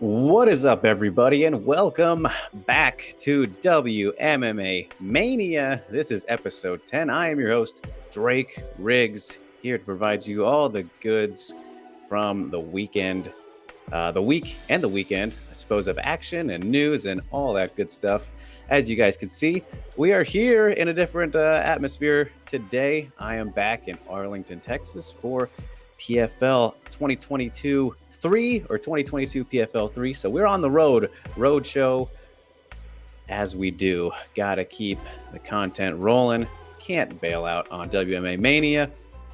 What is up, everybody, and welcome back to WMMA Mania. This is episode 10. I am your host, Drake Riggs, here to provide you all the goods from the weekend, the week and the weekend, I suppose, of action and news and all that good stuff. As you guys can see, we are here in a different atmosphere today. I am back in Arlington, Texas for PFL 2022 3 or 2022 PFL 3. So we're on the road show as we do. Gotta keep the content rolling. Can't bail out on WMMA Mania.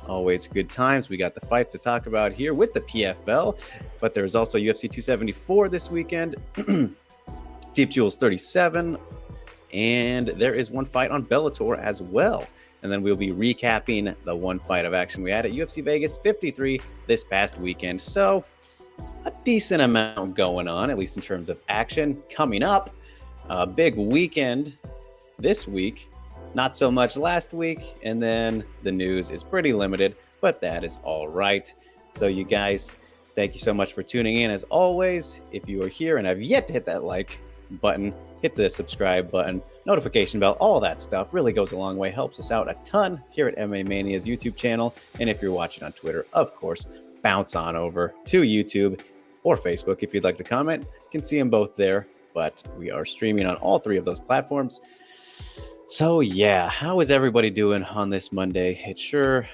Always good times. We got the fights to talk about here with the PFL, but there's also UFC 274 this weekend, Deep Jewels 37, and there is one fight on Bellator as well. And then we'll be recapping the one fight of action we had at UFC Vegas 53 this past weekend. So a decent amount going on, at least in terms of action. Coming up, a big weekend this week, not so much last week, and then the news is pretty limited, but that is all right. So you guys, thank you so much for tuning in. As always, if you are here and have yet to hit that like button, hit the subscribe button, notification bell, all that stuff really goes a long way, helps us out a ton here at MMA Mania's YouTube channel. And if you're watching on Twitter, of course, bounce on over to YouTube or Facebook if you'd like to comment. You can see them both there, but we are streaming on all three of those platforms. So yeah, how is everybody doing on this Monday? It sure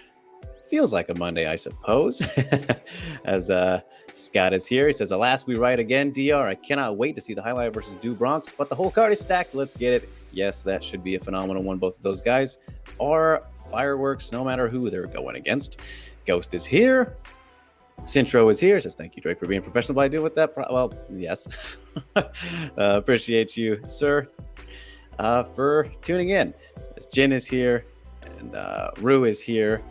feels like a Monday, I suppose. As Scott is here, he says, alas, we write again, DR. I cannot wait to see the highlight versus Du Bronx, but the whole card is stacked. Let's get it. Yes, that should be a phenomenal one. Both of those guys are fireworks, no matter who they're going against. Ghost is here. Cintro is here. Says, thank you, Drake, for being professional. But I do with that. Well, yes. Appreciate you, sir, for tuning in. As Jen is here, and Rue is here.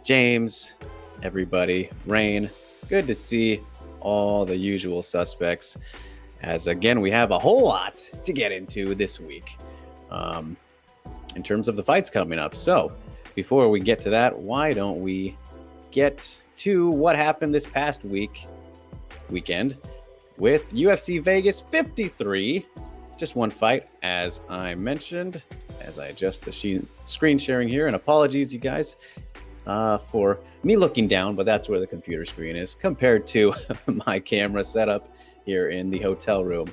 James, everybody, Rain, good to see all the usual suspects. As again, we have a whole lot to get into this week in terms of the fights coming up. So before we get to that, why don't we get to what happened this past weekend with UFC Vegas 53. Just one fight, as I mentioned, as I adjust the screen sharing here. And apologies, you guys, for me looking down, but that's where the computer screen is compared to my camera setup here in the hotel room.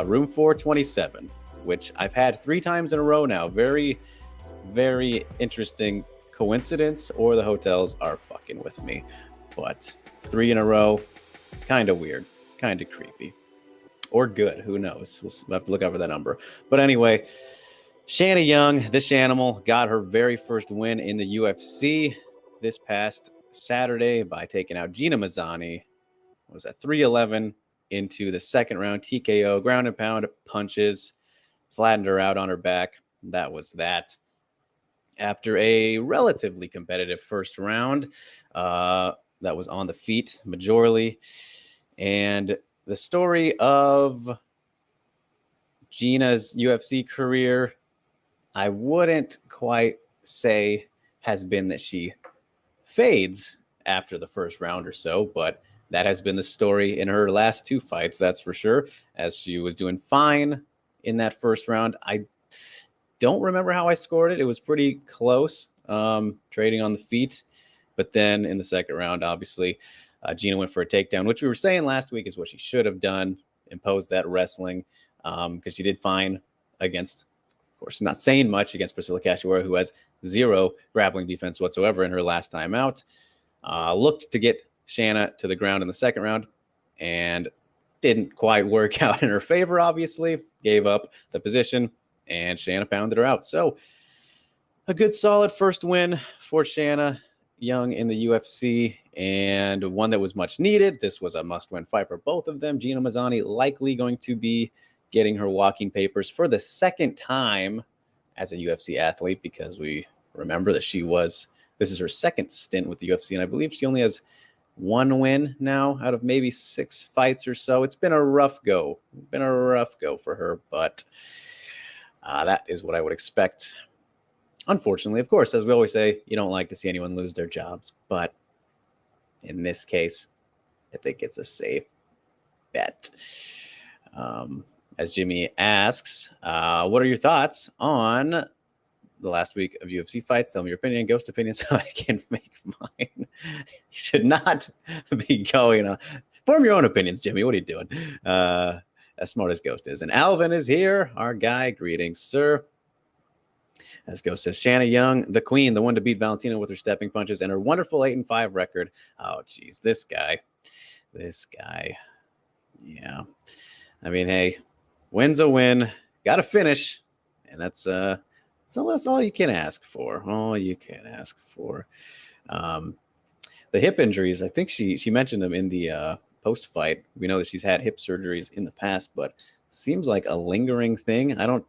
Room 427, which I've had 3 times in a row now. Very, very interesting coincidence, or the hotels are fucking with me. But 3 in a row, kind of weird, kind of creepy. Or good, who knows? We'll have to look out for that number. But anyway, Shanna Young, this Shanimal, got her very first win in the UFC this past Saturday by taking out Gina Mazzani. Was at 3-11 into the second round, TKO, ground and pound, punches, flattened her out on her back. That was that. After a relatively competitive first round, that was on the feet majorly. And the story of Gina's UFC career, I wouldn't quite say has been that she fades after the first round or so, but that has been the story in her last 2 fights, that's for sure, as she was doing fine in that first round. I don't remember how I scored it. It was pretty close, trading on the feet. But then in the second round, obviously, Gina went for a takedown, which we were saying last week is what she should have done, imposed that wrestling, because she did fine against, of course, not saying much, against Priscilla Cachoeira, who has 0 grappling defense whatsoever in her last time out. Looked to get Shanna to the ground in the second round and didn't quite work out in her favor, obviously. Gave up the position, and Shanna pounded her out. So a good solid first win for Shanna Young in the UFC, and one that was much needed. This was a must-win fight for both of them. Gina Mazzani likely going to be getting her walking papers for the second time as a UFC athlete, because we remember that this is her second stint with the UFC, and I believe she only has 1 win now out of maybe 6 fights or so. It's been a rough go. For her, but that is what I would expect. Unfortunately, of course, as we always say, you don't like to see anyone lose their jobs, but in this case, I think it's a safe bet. As Jimmy asks, what are your thoughts on the last week of UFC fights? Tell me your opinion, ghost opinion, so I can make mine. You should not be going on. Form your own opinions, Jimmy. What are you doing? As smart as Ghost is. And Alvin is here, our guy. Greetings, sir. As Ghost says, Shanna Young, the queen, the one to beat Valentina with her stepping punches and her wonderful 8-5 record. Oh, geez, this guy. Yeah. I mean, hey, win's a win. Got to finish. And that's all you can ask for. The hip injuries, I think she mentioned them in the post-fight. We know that she's had hip surgeries in the past, but seems like a lingering thing. I don't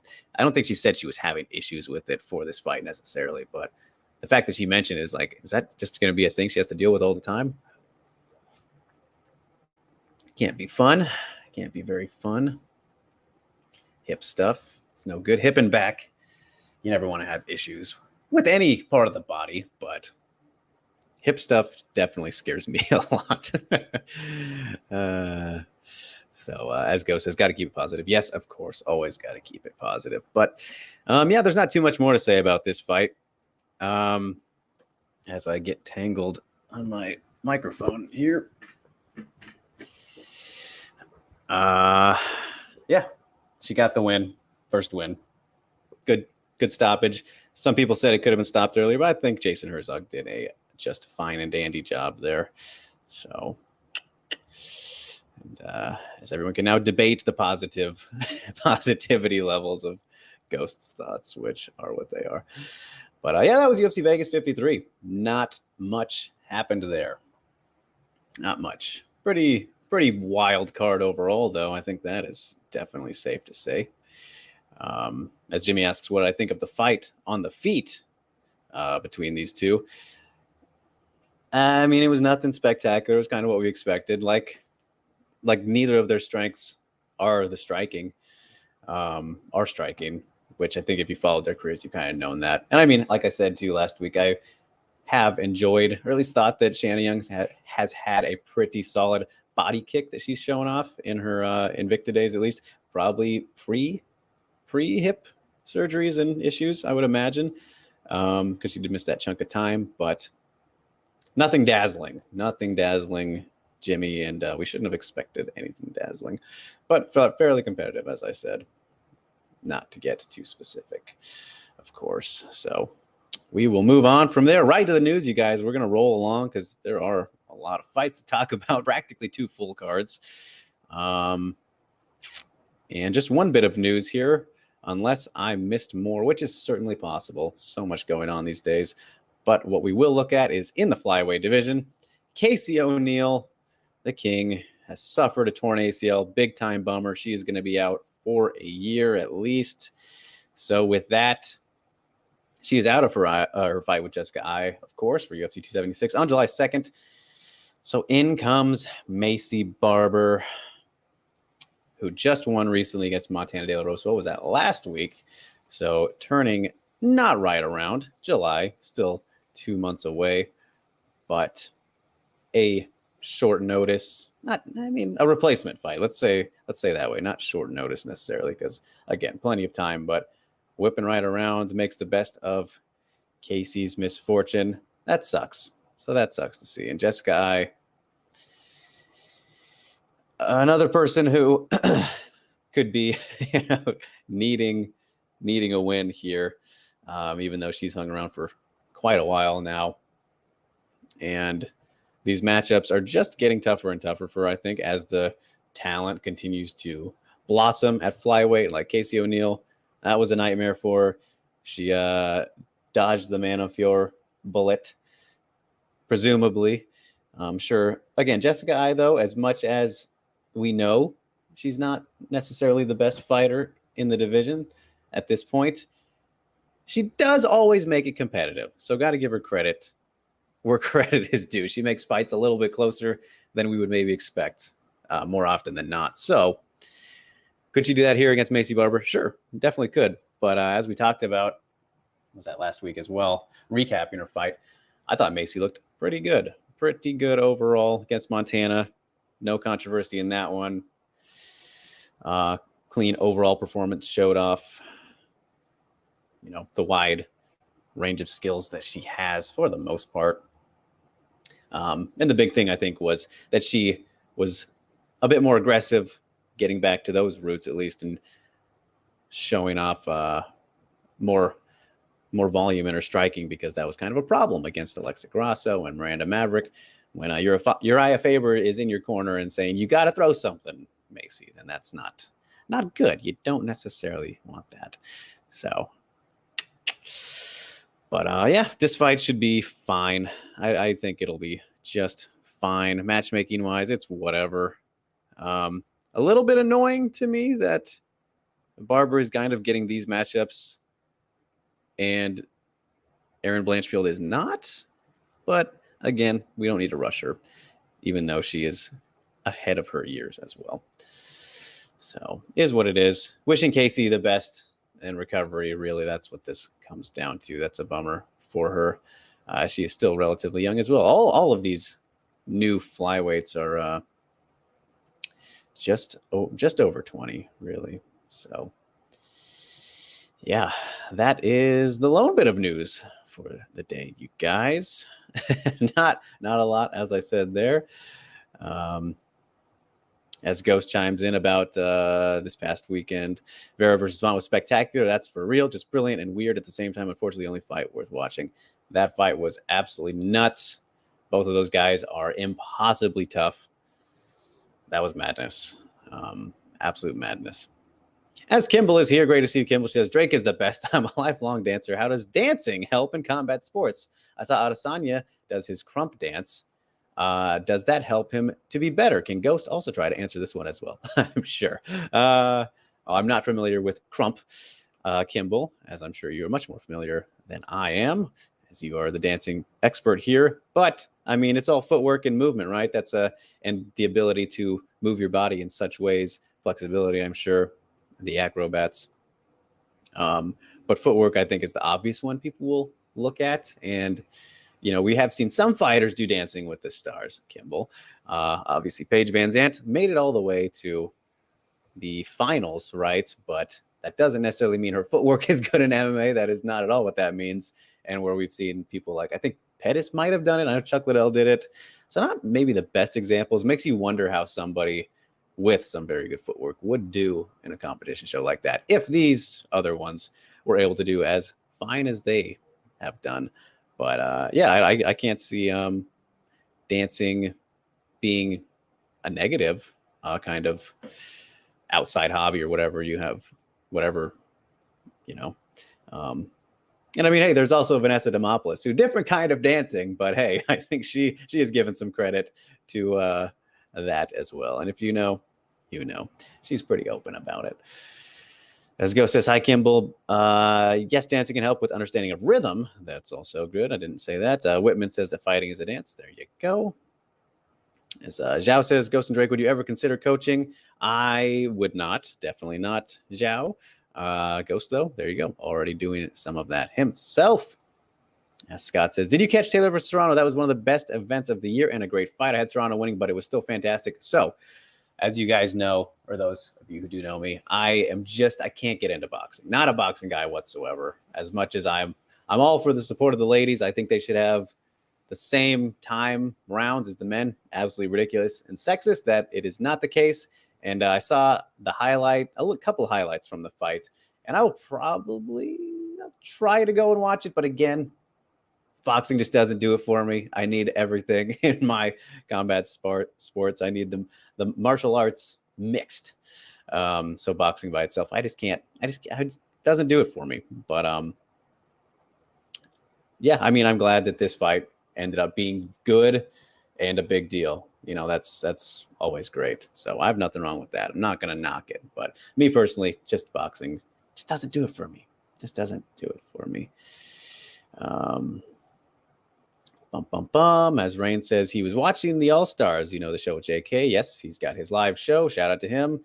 think she said she was having issues with it for this fight necessarily, but the fact that she mentioned it is like, is that just going to be a thing she has to deal with all the time? Can't be fun. Can't be very fun. Hip stuff. It's no good. Hip and back. You never want to have issues with any part of the body, but hip stuff definitely scares me a lot. So as Ghost says, got to keep it positive. Yes, of course, always got to keep it positive. But yeah, there's not too much more to say about this fight. As I get tangled on my microphone here. Yeah, she got the win. First win. Good stoppage. Some people said it could have been stopped earlier, but I think Jason Herzog did a just fine and dandy job there. So, and as everyone can now debate the positivity levels of Ghost's thoughts, which are what they are. But yeah, that was UFC Vegas 53. Not much happened there. Not much. Pretty wild card overall, though. I think that is definitely safe to say. As Jimmy asks what I think of the fight on the feet between these two. I mean, it was nothing spectacular. It was kind of what we expected. Like neither of their strengths are the striking, which I think if you followed their careers, you've kind of known that. And I mean, like I said to you last week, I have enjoyed, or at least thought that Shanna Young has had a pretty solid body kick that she's shown off in her Invicta days, at least probably pre-hip surgeries and issues, I would imagine, because she did miss that chunk of time, but nothing dazzling, Jimmy, and we shouldn't have expected anything dazzling, but fairly competitive, as I said, not to get too specific, of course. So we will move on from there right to the news, you guys. We're going to roll along because there are a lot of fights to talk about, practically 2 full cards. And just one bit of news here, unless I missed more, which is certainly possible. So much going on these days. But what we will look at is in the flyweight division, Casey O'Neill, the king, has suffered a torn ACL. Big time bummer. She is going to be out for a year at least. So with that, she is out of her fight with Jessica Eye, of course, for UFC 276 on July 2nd. So in comes Macy Barber, who just won recently against Martina De La Rosa. What was that, last week? So turning not right around July, still 2 months away, but a short notice, a replacement fight. Let's say that way, not short notice necessarily, because again, plenty of time, but whipping right around makes the best of Casey's misfortune. That sucks. So that sucks to see. And Jessica Eye, another person who could be needing a win here, even though she's hung around for quite a while now. And these matchups are just getting tougher and tougher for her, I think, as the talent continues to blossom at flyweight. Like Casey O'Neill, that was a nightmare for her. She dodged the Manafjord bullet, presumably. I'm sure. Again, Jessica Eye, though, as much as we know she's not necessarily the best fighter in the division at this point, she does always make it competitive. So got to give her credit where credit is due. She makes fights a little bit closer than we would maybe expect more often than not. So could she do that here against Macy Barber? Sure, definitely could. But as we talked about, was that last week as well, recapping her fight, I thought Macy looked pretty good overall against Montana. No controversy in that one. Clean overall performance, showed off, the wide range of skills that she has for the most part. And the big thing, I think, was that she was a bit more aggressive, getting back to those roots at least, and showing off more volume in her striking, because that was kind of a problem against Alexa Grasso and Miranda Maverick. When Uriah Faber is in your corner and saying, you got to throw something, Macy, then that's not good. You don't necessarily want that. So, but yeah, this fight should be fine. I think it'll be just fine. Matchmaking wise, it's whatever. A little bit annoying to me that Barber is kind of getting these matchups and Erin Blanchfield is not. But again, we don't need to rush her, even though she is ahead of her years as well. So, is what it is. Wishing Casey the best in recovery. Really, that's what this comes down to. That's a bummer for her. She is still relatively young as well. All of these new flyweights are just over 20, really. So, yeah, that is the lone bit of news for the day, you guys. not a lot, as I said there. As Ghost chimes in about this past weekend, Vera versus Vaughn was spectacular. That's for real, just brilliant and weird at the same time. Unfortunately, the only fight worth watching. That fight was absolutely nuts. Both of those guys are impossibly tough. That was madness. Absolute madness. As Kimball is here, great to see you, Kimball. She says, Drake is the best. I'm a lifelong dancer. How does dancing help in combat sports? I saw Adesanya does his crump dance. Does that help him to be better? Can Ghost also try to answer this one as well? I'm sure. I'm not familiar with crump, Kimball, as I'm sure you're much more familiar than I am, as you are the dancing expert here. But I mean, it's all footwork and movement, right? That's and the ability to move your body in such ways, flexibility, I'm sure, the acrobats. But footwork, I think, is the obvious one people will look at. And, we have seen some fighters do dancing with the stars, Kimball. Obviously, Paige Van Zandt made it all the way to the finals, right? But that doesn't necessarily mean her footwork is good in MMA. That is not at all what that means. And where we've seen people like, I think Pettis might have done it. I know Chuck Liddell did it. So not maybe the best examples. Makes you wonder how somebody with some very good footwork would do in a competition show like that, if these other ones were able to do as fine as they have done. But yeah, I can't see dancing being a negative kind of outside hobby or whatever you have, whatever, and I mean, hey, there's also Vanessa Demopoulos, who different kind of dancing, but hey, I think she is given some credit to that as well. And if you know, she's pretty open about it. As Go says, hi, Kimball. Yes, dancing can help with understanding of rhythm. That's also good. I didn't say that. Whitman says that fighting is a dance. There you go. As Zhao says, Ghost and Drake, would you ever consider coaching? I would not. Definitely not, Zhao. Ghost, though, there you go. Already doing some of that himself. As Scott says, did you catch Taylor versus Serrano? That was one of the best events of the year and a great fight. I had Serrano winning, but it was still fantastic. So, as you guys know, or those of you who do know me, I can't get into boxing. Not a boxing guy whatsoever. As much as I'm all for the support of the ladies. I think they should have the same time rounds as the men. Absolutely ridiculous and sexist that it is not the case. And I saw a couple of highlights from the fight, and I will probably try to go and watch it. But again, boxing just doesn't do it for me. I need everything in my combat sports. I need the martial arts mixed. So boxing by itself, I just doesn't do it for me. But yeah, I mean, I'm glad that this fight ended up being good and a big deal. That's always great. So I have nothing wrong with that. I'm not going to knock it. But me personally, just boxing just doesn't do it for me. Just doesn't do it for me. As Rain says, he was watching the All-Stars, the show with JK. Yes, he's got his live show. Shout out to him.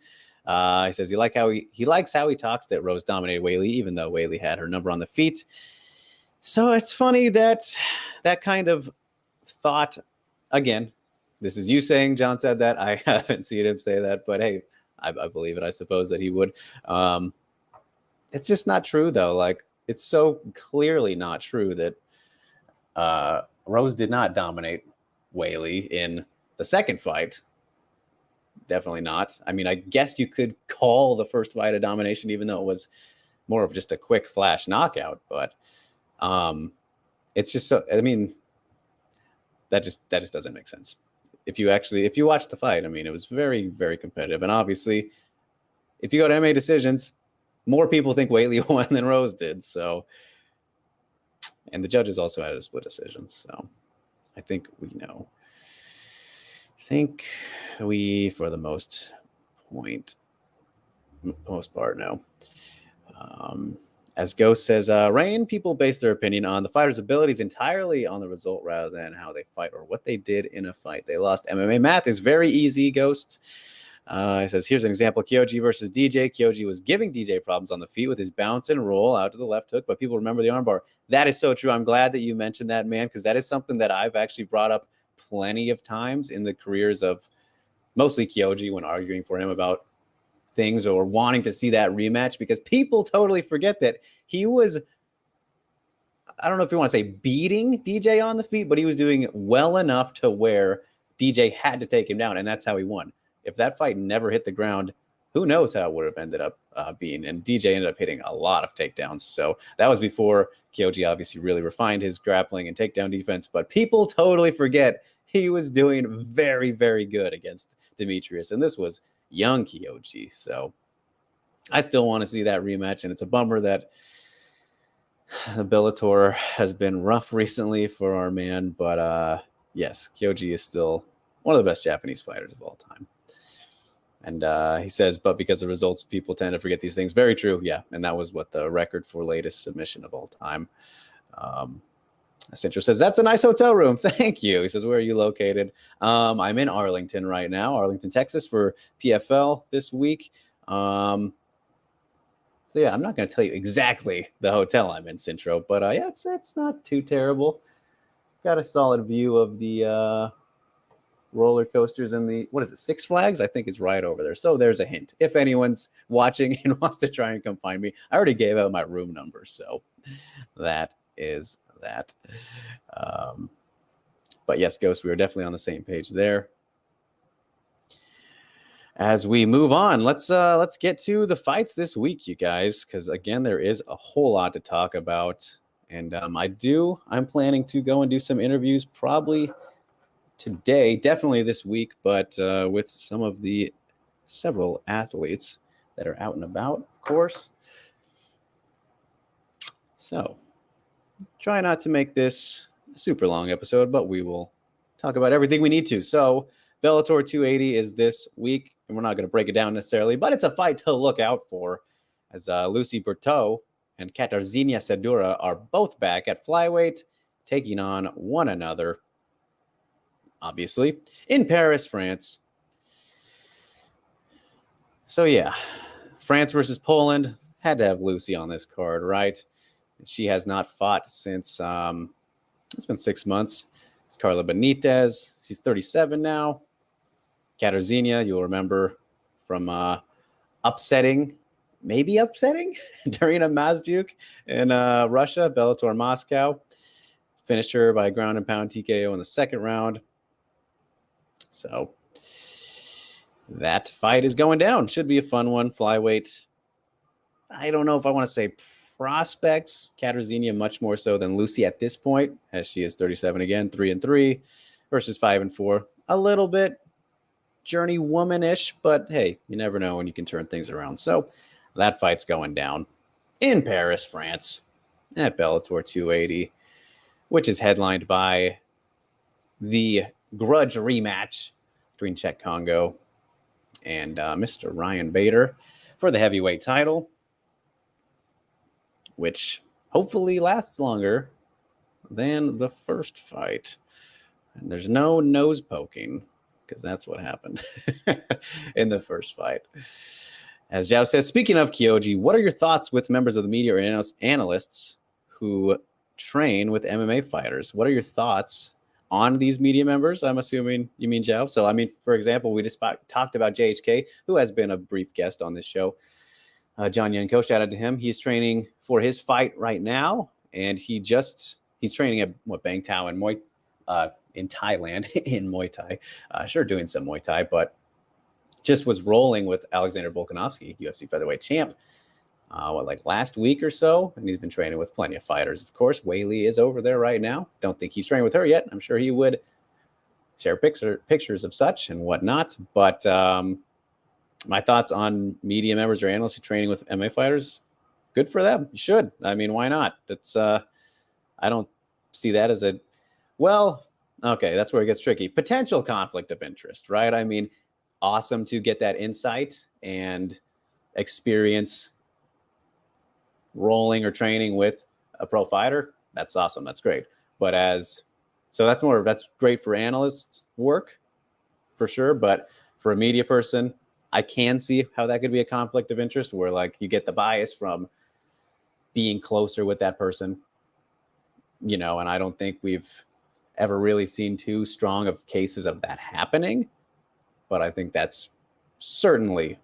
He says he likes how he talks that Rose dominated Weili, even though Weili had her number on the feet. So it's funny that kind of thought, again, this is you saying John said that. I haven't seen him say that, but hey, I believe it. I suppose that he would. It's just not true, though. Like, it's so clearly not true that Rose did not dominate Weili in the second fight. Definitely not. I mean, I guess you could call the first fight a domination, even though it was more of just a quick flash knockout. But it's just so. I mean, that just doesn't make sense. If you watch the fight, I mean, it was very, very competitive, and obviously, if you go to MMA decisions, more people think Weili won than Rose did. So, and the judges also had a split decision. So, I think we know. I think we, for the most part, know. As Ghost says, Rain, people base their opinion on the fighter's abilities entirely on the result rather than how they fight or what they did in a fight. They lost. MMA math is very easy, Ghost. He says, here's an example. Kyoji versus DJ. Kyoji was giving DJ problems on the feet with his bounce and roll out to the left hook, but people remember the armbar. That is so true. I'm glad that you mentioned that, man, because that is something that I've actually brought up plenty of times in the careers of mostly Kyoji when arguing for him about things or wanting to see that rematch, because people totally forget that he was, I don't know if you want to say beating DJ on the feet, but he was doing well enough to where DJ had to take him down, and that's how he won. If that fight never hit the ground, who knows how it would have ended up being. And DJ ended up hitting a lot of takedowns. So that was before Kyoji obviously really refined his grappling and takedown defense. But people totally forget he was doing very, very good against Demetrius. And this was young Kyoji. So I still want to see that rematch. And it's a bummer that the Bellator has been rough recently for our man. But yes, Kyoji is still one of the best Japanese fighters of all time. And he says, but because of results, people tend to forget these things. Very true. Yeah. And that was what the record for latest submission of all time. Central says, that's a nice hotel room. Thank you. He says, where are you located? I'm in Arlington right now, Arlington, Texas, for PFL this week. So yeah, I'm not going to tell you exactly the hotel I'm in, Centro, but yeah, it's not too terrible. Got a solid view of the roller coasters in the, what is it, Six Flags? I think it's right over there. So there's a hint. If anyone's watching and wants to try and come find me, I already gave out my room number. So that is that. But yes, Ghost, we are definitely on the same page there. As we move on, let's get to the fights this week, you guys, because again, there is a whole lot to talk about. And I'm planning to go and do some interviews probably today, definitely this week, but with some of the several athletes that are out and about, of course. So try not to make this a super long episode, but we will talk about everything we need to. So Bellator 280 is this week, and we're not going to break it down necessarily, but it's a fight to look out for, as Lucy Bertot and Katarzyna Sedura are both back at flyweight, taking on one another, obviously, in Paris, France. So yeah, France versus Poland. Had to have Lucy on this card, right? She has not fought since, it's been 6 months. It's Carla Benitez. She's 37 now. Katarzyna, you'll remember from upsetting Darina Mazdyuk in Russia, Bellator Moscow. Finished her by ground and pound TKO in the second round. So that fight is going down. Should be a fun one. Flyweight. I don't know if I want to say prospects. Katarzyna much more so than Lucy at this point, as she is 37 again, 3-3 versus 5-4. A little bit journey womanish, but hey, you never know when you can turn things around. So that fight's going down in Paris, France, at Bellator 280, which is headlined by the grudge rematch between Czech Congo and Mr. Ryan Bader for the heavyweight title, which hopefully lasts longer than the first fight. And there's no nose poking, because that's what happened in the first fight. As Zhao says, speaking of Kyoji, what are your thoughts with members of the media or analysts who train with MMA fighters? What are your thoughts on these media members. I'm assuming you mean Zhao. So, I mean, for example, we just talked about JHK, who has been a brief guest on this show. John Yanko, shout out to him. He's training for his fight right now, and he's training at Bang Tao in in Thailand in Muay Thai. Sure, doing some Muay Thai, but just was rolling with Alexander Volkanovski, UFC featherweight champ, like last week or so, and he's been training with plenty of fighters. Of course, Weili is over there right now. Don't think he's training with her yet. I'm sure he would share pictures of such and whatnot. But my thoughts on media members or analysts who are training with MMA fighters, good for them. You should. I mean, why not? That's I don't see that as okay, that's where it gets tricky. Potential conflict of interest, right? I mean, awesome to get that insight and experience rolling or training with a pro fighter. That's awesome. That's great. But that's great for analysts' work for sure. But for a media person, I can see how that could be a conflict of interest where like you get the bias from being closer with that person, and I don't think we've ever really seen too strong of cases of that happening. But I think that's certainly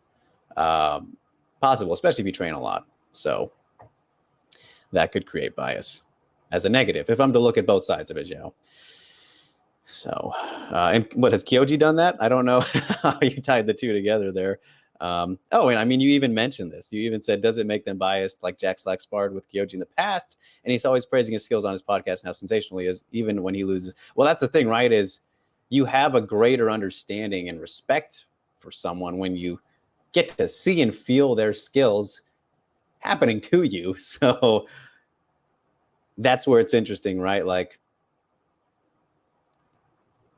possible, especially if you train a lot. So that could create bias as a negative if I'm to look at both sides of it, Zhao. So, and what, has Kyoji done that? I don't know how you tied the two together there. And I mean, you even mentioned this. You even said, does it make them biased like Jack Slack sparred with Kyoji in the past? And he's always praising his skills on his podcast and how sensational he is, even when he loses. Well, that's the thing, right? Is you have a greater understanding and respect for someone when you get to see and feel their skills happening to you. So that's where it's interesting, right? Like,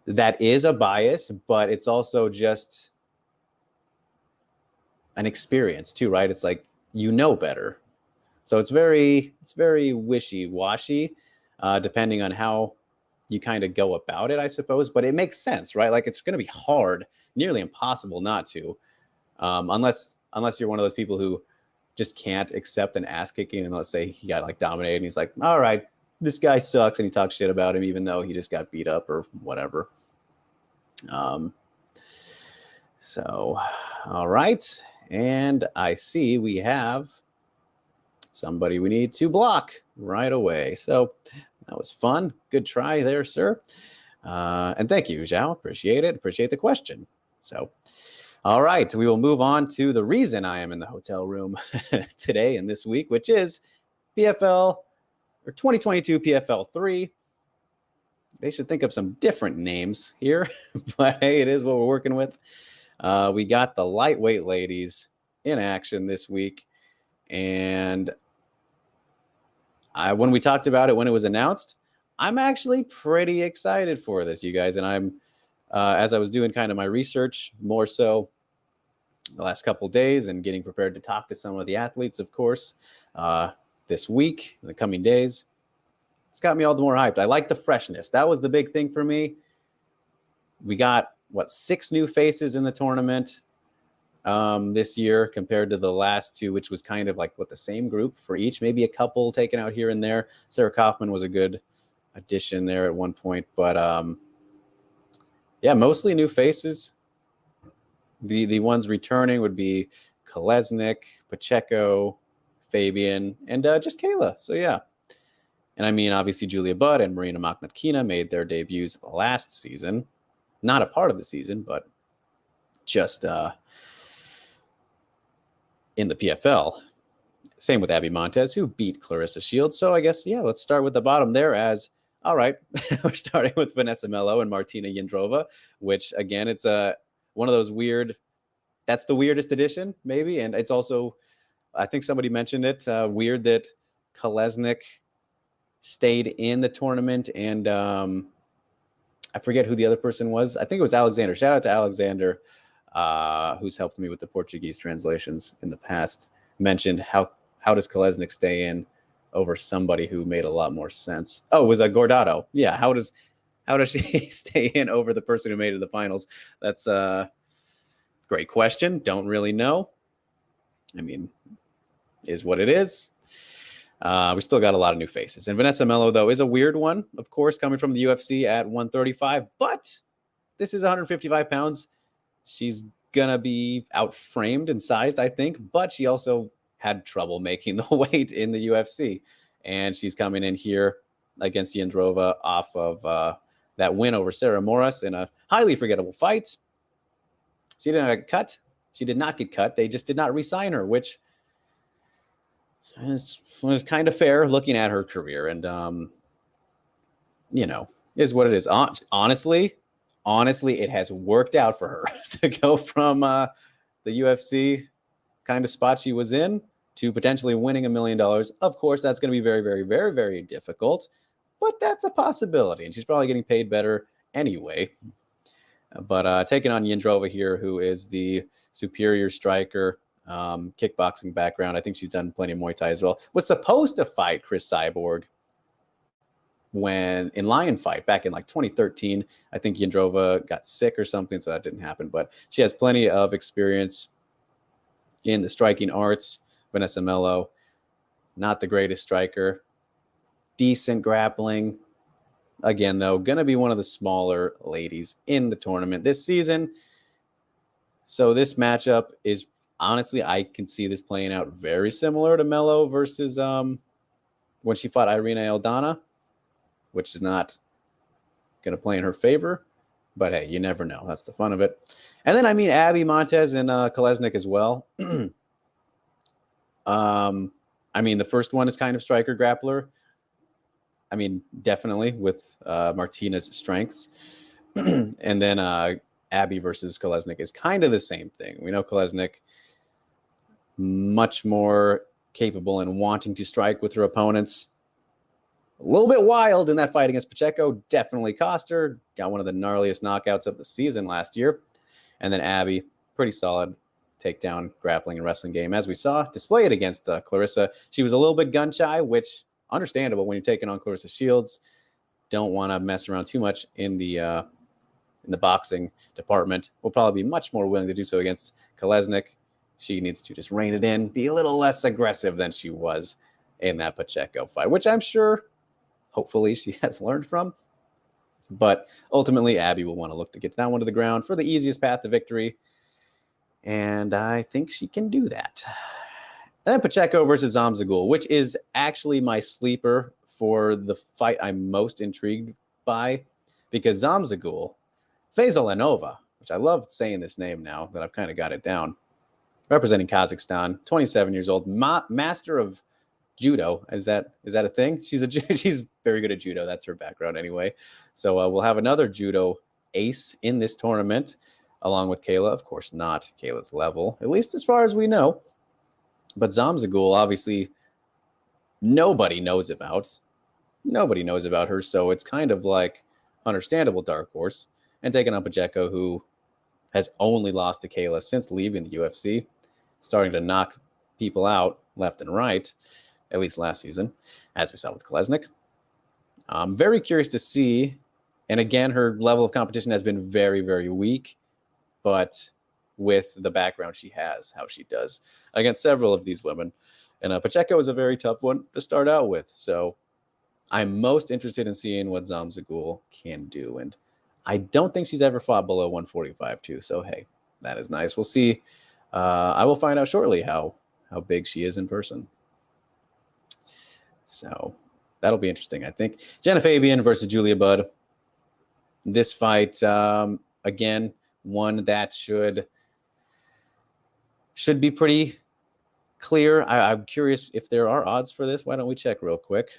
that is a bias, but it's also just an experience too, right? It's like, better. So it's very wishy-washy, depending on how you kind of go about it, I suppose. But it makes sense, right? Like, it's going to be hard, nearly impossible not to, unless you're one of those people who just can't accept an ass kicking. And let's say he got like dominated and he's like, all right, this guy sucks, and he talks shit about him even though he just got beat up or whatever. So, all right. And I see we have somebody we need to block right away. So that was fun. Good try there, sir. And thank you, Zhao. Appreciate it. Appreciate the question. So, all right. We will move on to the reason I am in the hotel room today and this week, which is PFL or 2022 PFL 3. They should think of some different names here, but hey, it is what we're working with. We got the lightweight ladies in action this week. And when we talked about it, when it was announced, I'm actually pretty excited for this, you guys. And I'm, as I was doing kind of my research more so the last couple of days and getting prepared to talk to some of the athletes, of course, this week, in the coming days, it's got me all the more hyped. I like the freshness. That was the big thing for me. We got, 6 new faces in the tournament this year compared to the last 2, which was kind of like the same group for each, maybe a couple taken out here and there. Sarah Kaufman was a good addition there at one point, but mostly new faces. The ones returning would be Kaleznick, Pacheco, Fabian, and just Kayla. So yeah. And I mean, obviously Julia Budd and Marina Maknatkina made their debuts last season. Not a part of the season, but just in the PFL. Same with Abby Montez, who beat Clarissa Shields. So I guess, let's start with the bottom there all right, we're starting with Vanessa Mello and Martina Yandrova, which, again, it's one of those that's the weirdest edition, maybe. And it's also, I think somebody mentioned it, weird that Kaleznick stayed in the tournament, and I forget who the other person was. I think it was Alexander. Shout out to Alexander, who's helped me with the Portuguese translations in the past. Mentioned how does Kaleznick stay in over somebody who made a lot more sense. Oh, it was a Gordado. Yeah, how does she stay in over the person who made it to the finals? That's a great question. Don't really know. I mean, is what it is. We still got a lot of new faces. And Vanessa Mello, though, is a weird one, of course, coming from the UFC at 135. But this is 155 pounds. She's going to be outframed and sized, I think. But she also had trouble making the weight in the UFC. And she's coming in here against Yandrova off of that win over Sarah Morris in a highly forgettable fight. She didn't get cut. She did not get cut. They just did not re-sign her, which was kind of fair looking at her career. And, is what it is. Honestly, it has worked out for her to go from the UFC kind of spot she was in to potentially winning $1 million. Of course, that's going to be very, very, very, very difficult, but that's a possibility. And she's probably getting paid better anyway. But taking on Yandrova here, who is the superior striker, kickboxing background. I think she's done plenty of Muay Thai as well. Was supposed to fight Chris Cyborg when in Lion Fight back in like 2013. I think Yandrova got sick or something, so that didn't happen. But she has plenty of experience in the striking arts. Vanessa Mello, not the greatest striker. Decent grappling. Again, though, going to be one of the smaller ladies in the tournament this season. So this matchup is, honestly, I can see this playing out very similar to Mello versus when she fought Irina Aldana, which is not going to play in her favor. But, hey, you never know. That's the fun of it. And then, Abby Montez and Kaleznick as well. The first one is kind of striker grappler. Definitely with Martina's strengths. And then Abby versus Kaleznick is kind of the same thing. We know Kaleznick much more capable in wanting to strike with her opponents. A little bit wild in that fight against Pacheco. Definitely cost her. Got one of the gnarliest knockouts of the season last year. And then Abby, pretty solid takedown, grappling, and wrestling game, as we saw. Display it against Clarissa. She was a little bit gun-shy, which understandable when you're taking on Clarissa Shields. Don't want to mess around too much in the boxing department. Will probably be much more willing to do so against Kaleznick. She needs to just rein it in, be a little less aggressive than she was in that Pacheco fight, which I'm sure, hopefully, she has learned from. But ultimately, Abby will want to look to get that one to the ground for the easiest path to victory. And I think she can do that. And then Pacheco versus Zomzigle, which is actually my sleeper for the fight I'm most intrigued by, because Zomzigle, Faizalanova, which I love saying this name now that I've kind of got it down, representing Kazakhstan, 27 years old, master of judo. Is that a thing? She's very good at judo. That's her background anyway. So we'll have another judo ace in this tournament, along with Kayla. Of course, not Kayla's level, at least as far as we know. But Zomzigle, obviously, nobody knows about her, so it's kind of like understandable dark horse. And taking on Pacheco, who has only lost to Kayla since leaving the UFC, starting to knock people out left and right, at least last season, as we saw with Kaleznick. I'm very curious to see, and again, her level of competition has been very, very weak, but with the background she has, how she does against several of these women. And Pacheco is a very tough one to start out with. So I'm most interested in seeing what Zomzigle can do. And I don't think she's ever fought below 145 too. So, hey, that is nice. We'll see. I will find out shortly how big she is in person. So that'll be interesting, I think. Jenna Fabian versus Julia Budd. This fight, again, one that should be pretty clear. I'm curious if there are odds for this. Why don't we check real quick?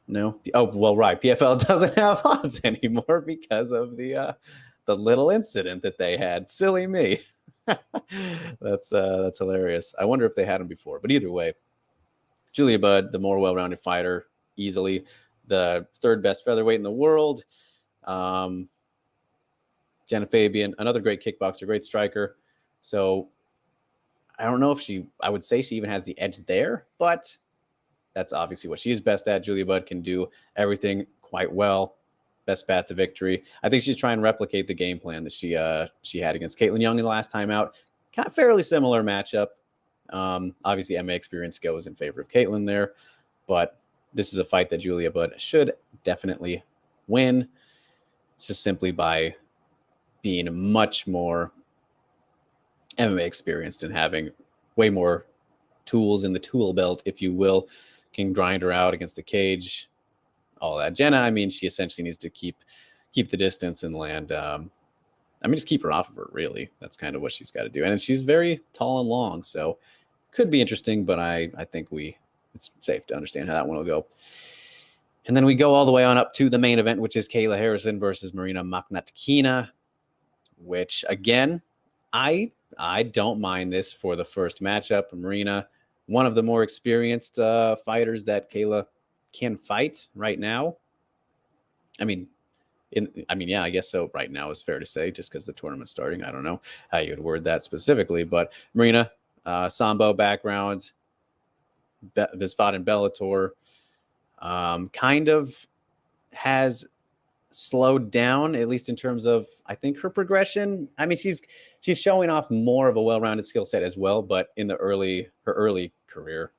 No. Oh, well, right. PFL doesn't have odds anymore because of the little incident that they had. Silly me. That's hilarious. I wonder if they had them before. But either way, Julia Budd, the more well-rounded fighter, easily the third best featherweight in the world. Jenna Fabian, another great kickboxer, great striker. So I don't know if I would say she even has the edge there, but that's obviously what she is best at. Julia Budd can do everything quite well. Best path to victory. I think she's trying to replicate the game plan that she had against Caitlin Young in the last time out. Kind of fairly similar matchup. Obviously, MMA experience goes in favor of Caitlin there, but this is a fight that Julia Budd should definitely win. It's just simply by being much more MMA experienced and having way more tools in the tool belt, if you will, can grind her out against the cage, all that. Jenna, I mean, she essentially needs to keep the distance and land. Just keep her off of her, really. That's kind of what she's got to do. And she's very tall and long, so could be interesting, but I think it's safe to understand how that one will go. And then we go all the way on up to the main event, which is Kayla Harrison versus Marina Maknatkina, which, again, I don't mind this for the first matchup. Marina, one of the more experienced fighters that Kayla can fight right now. I guess so. Right now is fair to say, just because the tournament's starting. I don't know how you would word that specifically, but Marina, Sambo background, has fought in Bellator, kind of has slowed down, at least in terms of, I think, her progression. I mean, she's showing off more of a well-rounded skill set as well, but in her early career,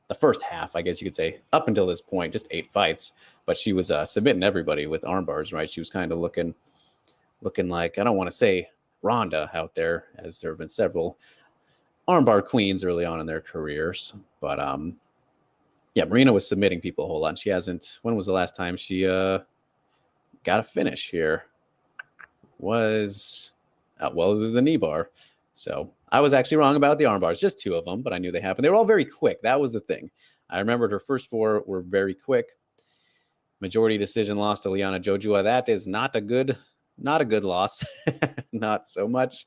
the first half, I guess you could say, up until this point, just 8 fights, but she was submitting everybody with arm bars, right? She was kind of looking like, I don't want to say Ronda out there, as there have been several armbar queens early on in their careers, but Marina was submitting people a whole lot, and she hasn't. When was the last time she got a finish here? It was the knee bar. So I was actually wrong about the arm bars, just 2 of them, but I knew they happened. They were all very quick. That was the thing. I remembered her first 4 were very quick. Majority decision loss to Liana Jojua. That is not a good loss. Not so much.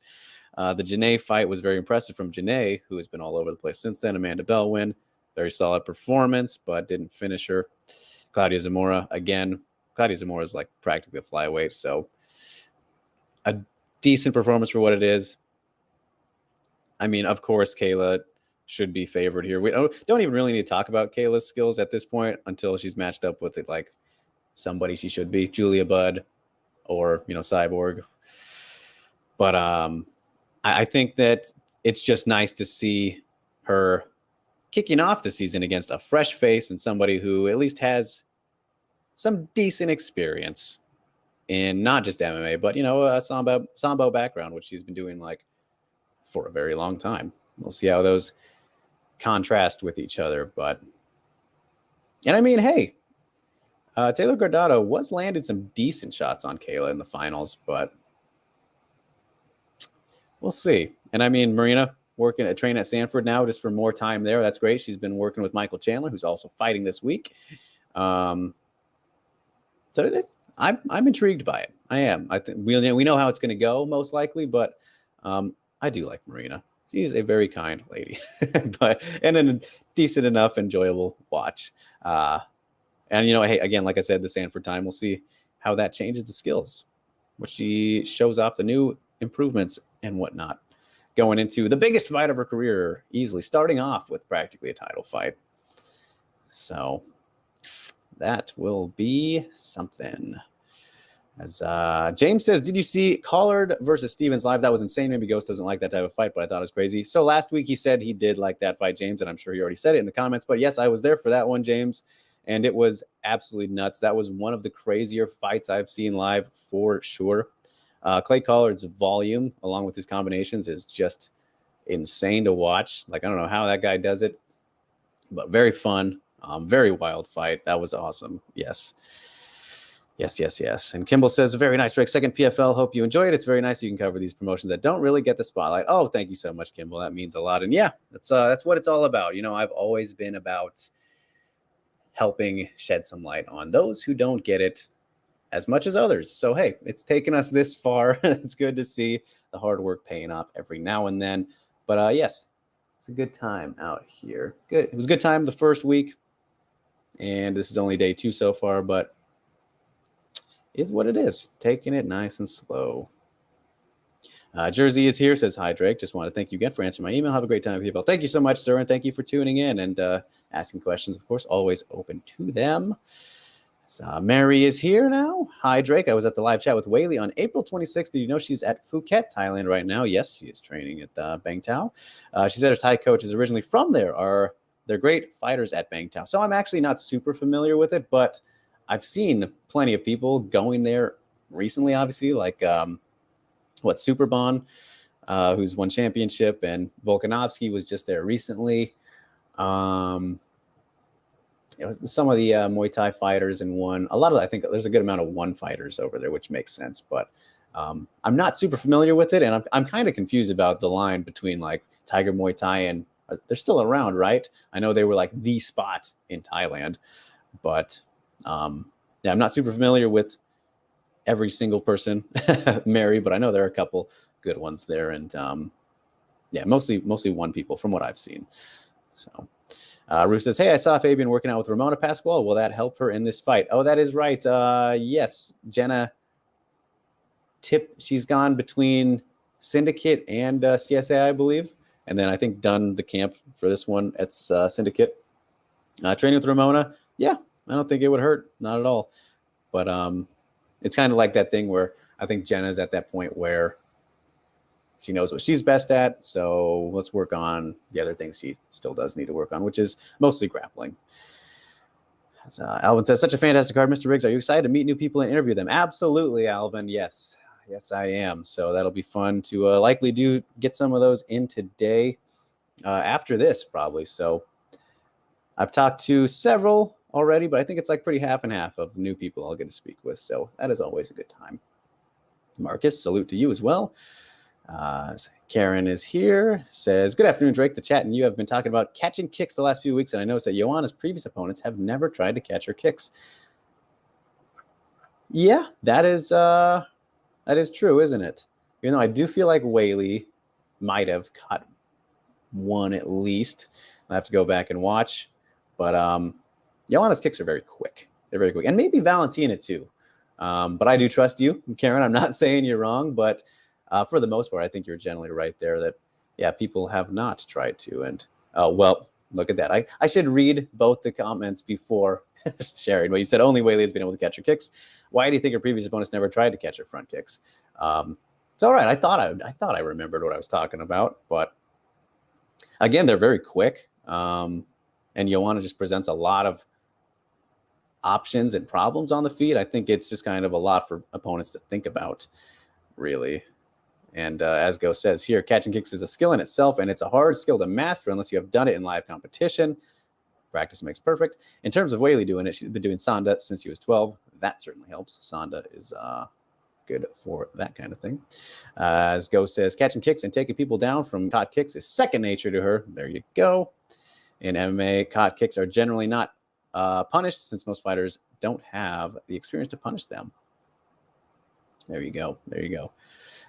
The Janae fight was very impressive from Janae, who has been all over the place since then. Amanda Bell win. Very solid performance, but didn't finish her. Claudia Zamora, again. Claudia Zamora is like practically a flyweight, so a decent performance for what it is. I mean, of course, Kayla should be favored here. We don't even really need to talk about Kayla's skills at this point until she's matched up with like somebody she should be, Julia Budd or, Cyborg. But I think that it's just nice to see her kicking off the season against a fresh face and somebody who at least has some decent experience in not just MMA, but, a Sambo background, which she's been doing like for a very long time. We'll see how those contrast with each other. And I mean, hey, Taylor Guardado was landed some decent shots on Kayla in the finals, but we'll see. And I mean, Marina training at Sanford now just for more time there. That's great. She's been working with Michael Chandler, who's also fighting this week. So I'm intrigued by it. I am. I think we know how it's going to go most likely, but I do like Marina. She's a very kind lady, and a decent enough, enjoyable watch. And hey, again, like I said, the Sanford time, we'll see how that changes the skills, which she shows off the new improvements and whatnot. Going into the biggest fight of her career, easily starting off with practically a title fight. So that will be something. As James says, did you see Collard versus Stevens live? That was insane. Maybe Ghost doesn't like that type of fight, but I thought it was crazy. So last week he said he did like that fight, James, and I'm sure he already said it in the comments. But yes, I was there for that one, James, and it was absolutely nuts. That was one of the crazier fights I've seen live for sure. Clay Collard's volume, along with his combinations, is just insane to watch. Like, I don't know how that guy does it, but very fun. Very wild fight. That was awesome. Yes. And Kimball says, very nice, Drake. Second PFL. Hope you enjoy it. It's very nice you can cover these promotions that don't really get the spotlight. Oh, thank you so much, Kimball. That means a lot. And yeah, that's what it's all about. I've always been about helping shed some light on those who don't get it as much as others. So, hey, it's taken us this far. It's good to see the hard work paying off every now and then. But yes, it's a good time out here. Good. It was a good time the first week. And this is only day 2 so far, but is what it is. Taking it nice and slow. Jersey is here, says, hi, Drake. Just want to thank you again for answering my email. Have a great time, people. Thank you so much, sir, and thank you for tuning in and asking questions. Of course, always open to them. Mary is here now. Hi, Drake. I was at the live chat with Whaley on April 26th. Did you know she's at Phuket, Thailand right now? Yes, she is training at Bang Tao. She said her Thai coach is originally from there. They're great fighters at Bang Tao. So I'm actually not super familiar with it, but I've seen plenty of people going there recently, obviously, like Superbon, who's won championship, and Volkanovski was just there recently. Some of the Muay Thai fighters and I think there's a good amount of one fighters over there, which makes sense. But I'm not super familiar with it, and I'm kind of confused about the line between like Tiger Muay Thai and they're still around, right? I know they were like the spot in Thailand, but I'm not super familiar with every single person, Mary, but I know there are a couple good ones there, and mostly one people from what I've seen. So. Rue says, hey, I saw Fabian working out with Ramona Pascual. Will that help her in this fight? Oh, that is right. Yes, Jenna she's gone between Syndicate and CSA, I believe. And then I think done the camp for this one at Syndicate. Training with Ramona, yeah, I don't think it would hurt. Not at all. But it's kind of like that thing where I think Jenna's at that point where she knows what she's best at, so let's work on the other things she still does need to work on, which is mostly grappling. Alvin says, such a fantastic card, Mr. Riggs. Are you excited to meet new people and interview them? Absolutely, Alvin. Yes, I am. So that'll be fun to likely get some of those in today after this, probably. So I've talked to several already, but I think it's like pretty half and half of new people I'll get to speak with. So that is always a good time. Marcus, salute to you as well. Karen is here, says, good afternoon, Drake. The chat and you have been talking about catching kicks the last few weeks, and I noticed that Joanna's previous opponents have never tried to catch her kicks. Yeah, that is true, isn't it? Even though I do feel like Whaley might have caught one at least. I'll have to go back and watch. But Joanna's kicks are very quick. They're very quick. And maybe Valentina too. But I do trust you, Karen. I'm not saying you're wrong, but for the most part, I think you're generally right there that, yeah, people have not tried to. And, well, look at that. I should read both the comments before sharing. But you said only Whaley has been able to catch her kicks. Why do you think her previous opponents never tried to catch her front kicks? It's all right. I thought I remembered what I was talking about. But, again, they're very quick. And Joanna just presents a lot of options and problems on the feet. I think it's just kind of a lot for opponents to think about, really. And as Go says here, catching kicks is a skill in itself, and it's a hard skill to master unless you have done it in live competition. Practice makes perfect. In terms of Whaley doing it, she's been doing Sonda since she was 12. That certainly helps. Sonda is good for that kind of thing. As Go says, catching kicks and taking people down from caught kicks is second nature to her. There you go. In MMA, caught kicks are generally not punished since most fighters don't have the experience to punish them. There you go.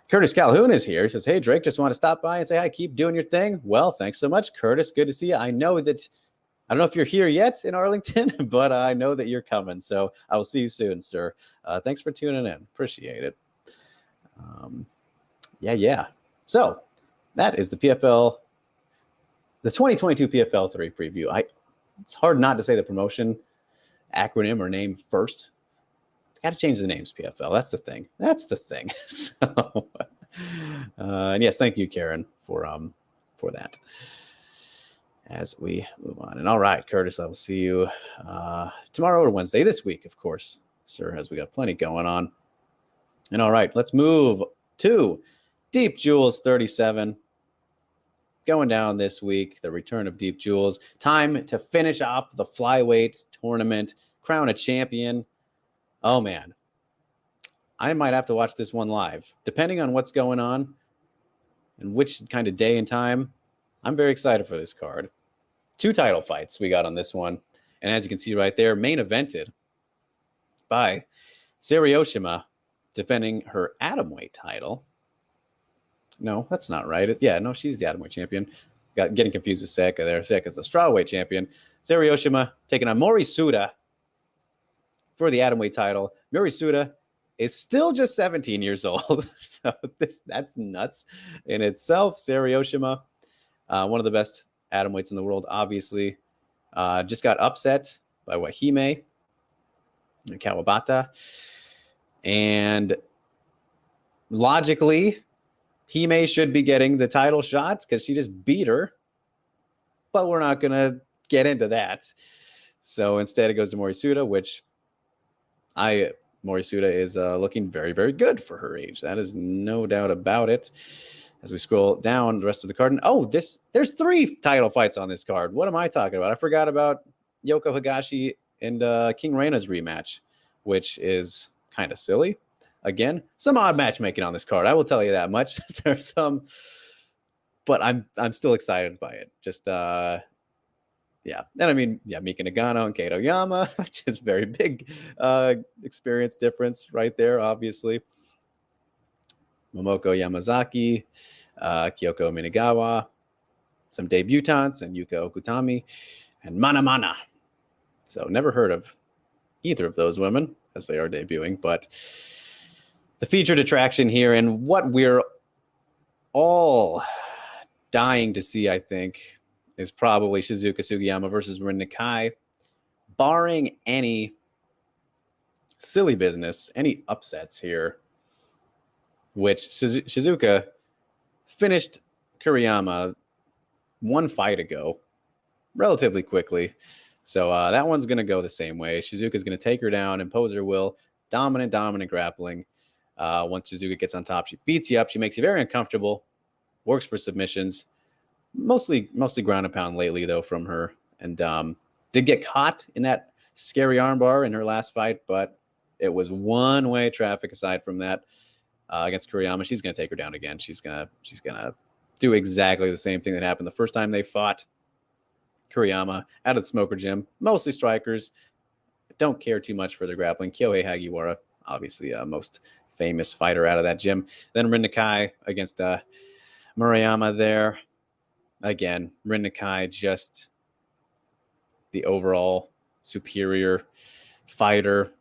Curtis Calhoun is here. He says, hey, Drake, just want to stop by and say hi. Keep doing your thing. Well, thanks so much, Curtis. Good to see you. I don't know if you're here yet in Arlington, but I know that you're coming. So I will see you soon, sir. Thanks for tuning in. Appreciate it. Yeah. So that is the PFL, the 2022 PFL 3 preview. It's hard not to say the promotion acronym or name first. Got to change the names, PFL. That's the thing. So, and yes, thank you, Karen, for that. As we move on. And all right, Curtis, I will see you tomorrow or Wednesday this week, of course, sir, as we got plenty going on. And all right, let's move to Deep Jewels 37. Going down this week, the return of Deep Jewels. Time to finish off the flyweight tournament, crown a champion. Oh, man. I might have to watch this one live. Depending on what's going on and which kind of day and time, I'm very excited for this card. 2 title fights we got on this one. And as you can see right there, main evented by Sarioshima defending her atomweight title. No, that's not right. She's the atomweight champion. Getting confused with Seka there. Seka's the strawweight champion. Sarioshima taking on Mori Suda for the atomweight title. Mori Suda is still just 17 years old. So that's nuts in itself. Sarioshima, one of the best atomweights in the world, obviously. Just got upset by Wahime Kawabata. And logically, Hime should be getting the title shots because she just beat her. But we're not going to get into that. So instead, it goes to Morisuta, which Morisuta is looking very, very good for her age. That is no doubt about it. As we scroll down the rest of the card. There's 3 title fights on this card. What am I talking about? I forgot about Yoko Higashi and King Reina's rematch, which is kind of silly. Again, some odd matchmaking on this card. I will tell you that much. There's some, but I'm still excited by it. Just yeah. And I mean, yeah, Mika Nagano and Kato Yama, which is very big experience difference right there, obviously. Momoko Yamazaki, Kyoko Minagawa, some debutantes, and Yuka Okutami, and Mana. So never heard of either of those women as they are debuting, but the featured attraction here and what we're all dying to see, I think, is probably Shizuka Sugiyama versus Rin Nakai, barring any silly business, any upsets here, which Shizuka finished Kuriyama 1 fight ago relatively quickly. So that one's going to go the same way. Shizuka's going to take her down, impose her will, dominant grappling. Once Shizuka gets on top, she beats you up. She makes you very uncomfortable, works for submissions, mostly ground and pound lately, though, from her. And did get caught in that scary armbar in her last fight, but it was one-way traffic aside from that. Against Kuriyama, she's going to take her down again. She's gonna do exactly the same thing that happened the first time they fought. Kuriyama out of the smoker gym, mostly strikers. Don't care too much for their grappling. Kyohei Hagiwara, obviously most famous fighter out of that gym. Then Rin Nakai against Murayama there. Again, Rin Nakai just the overall superior fighter.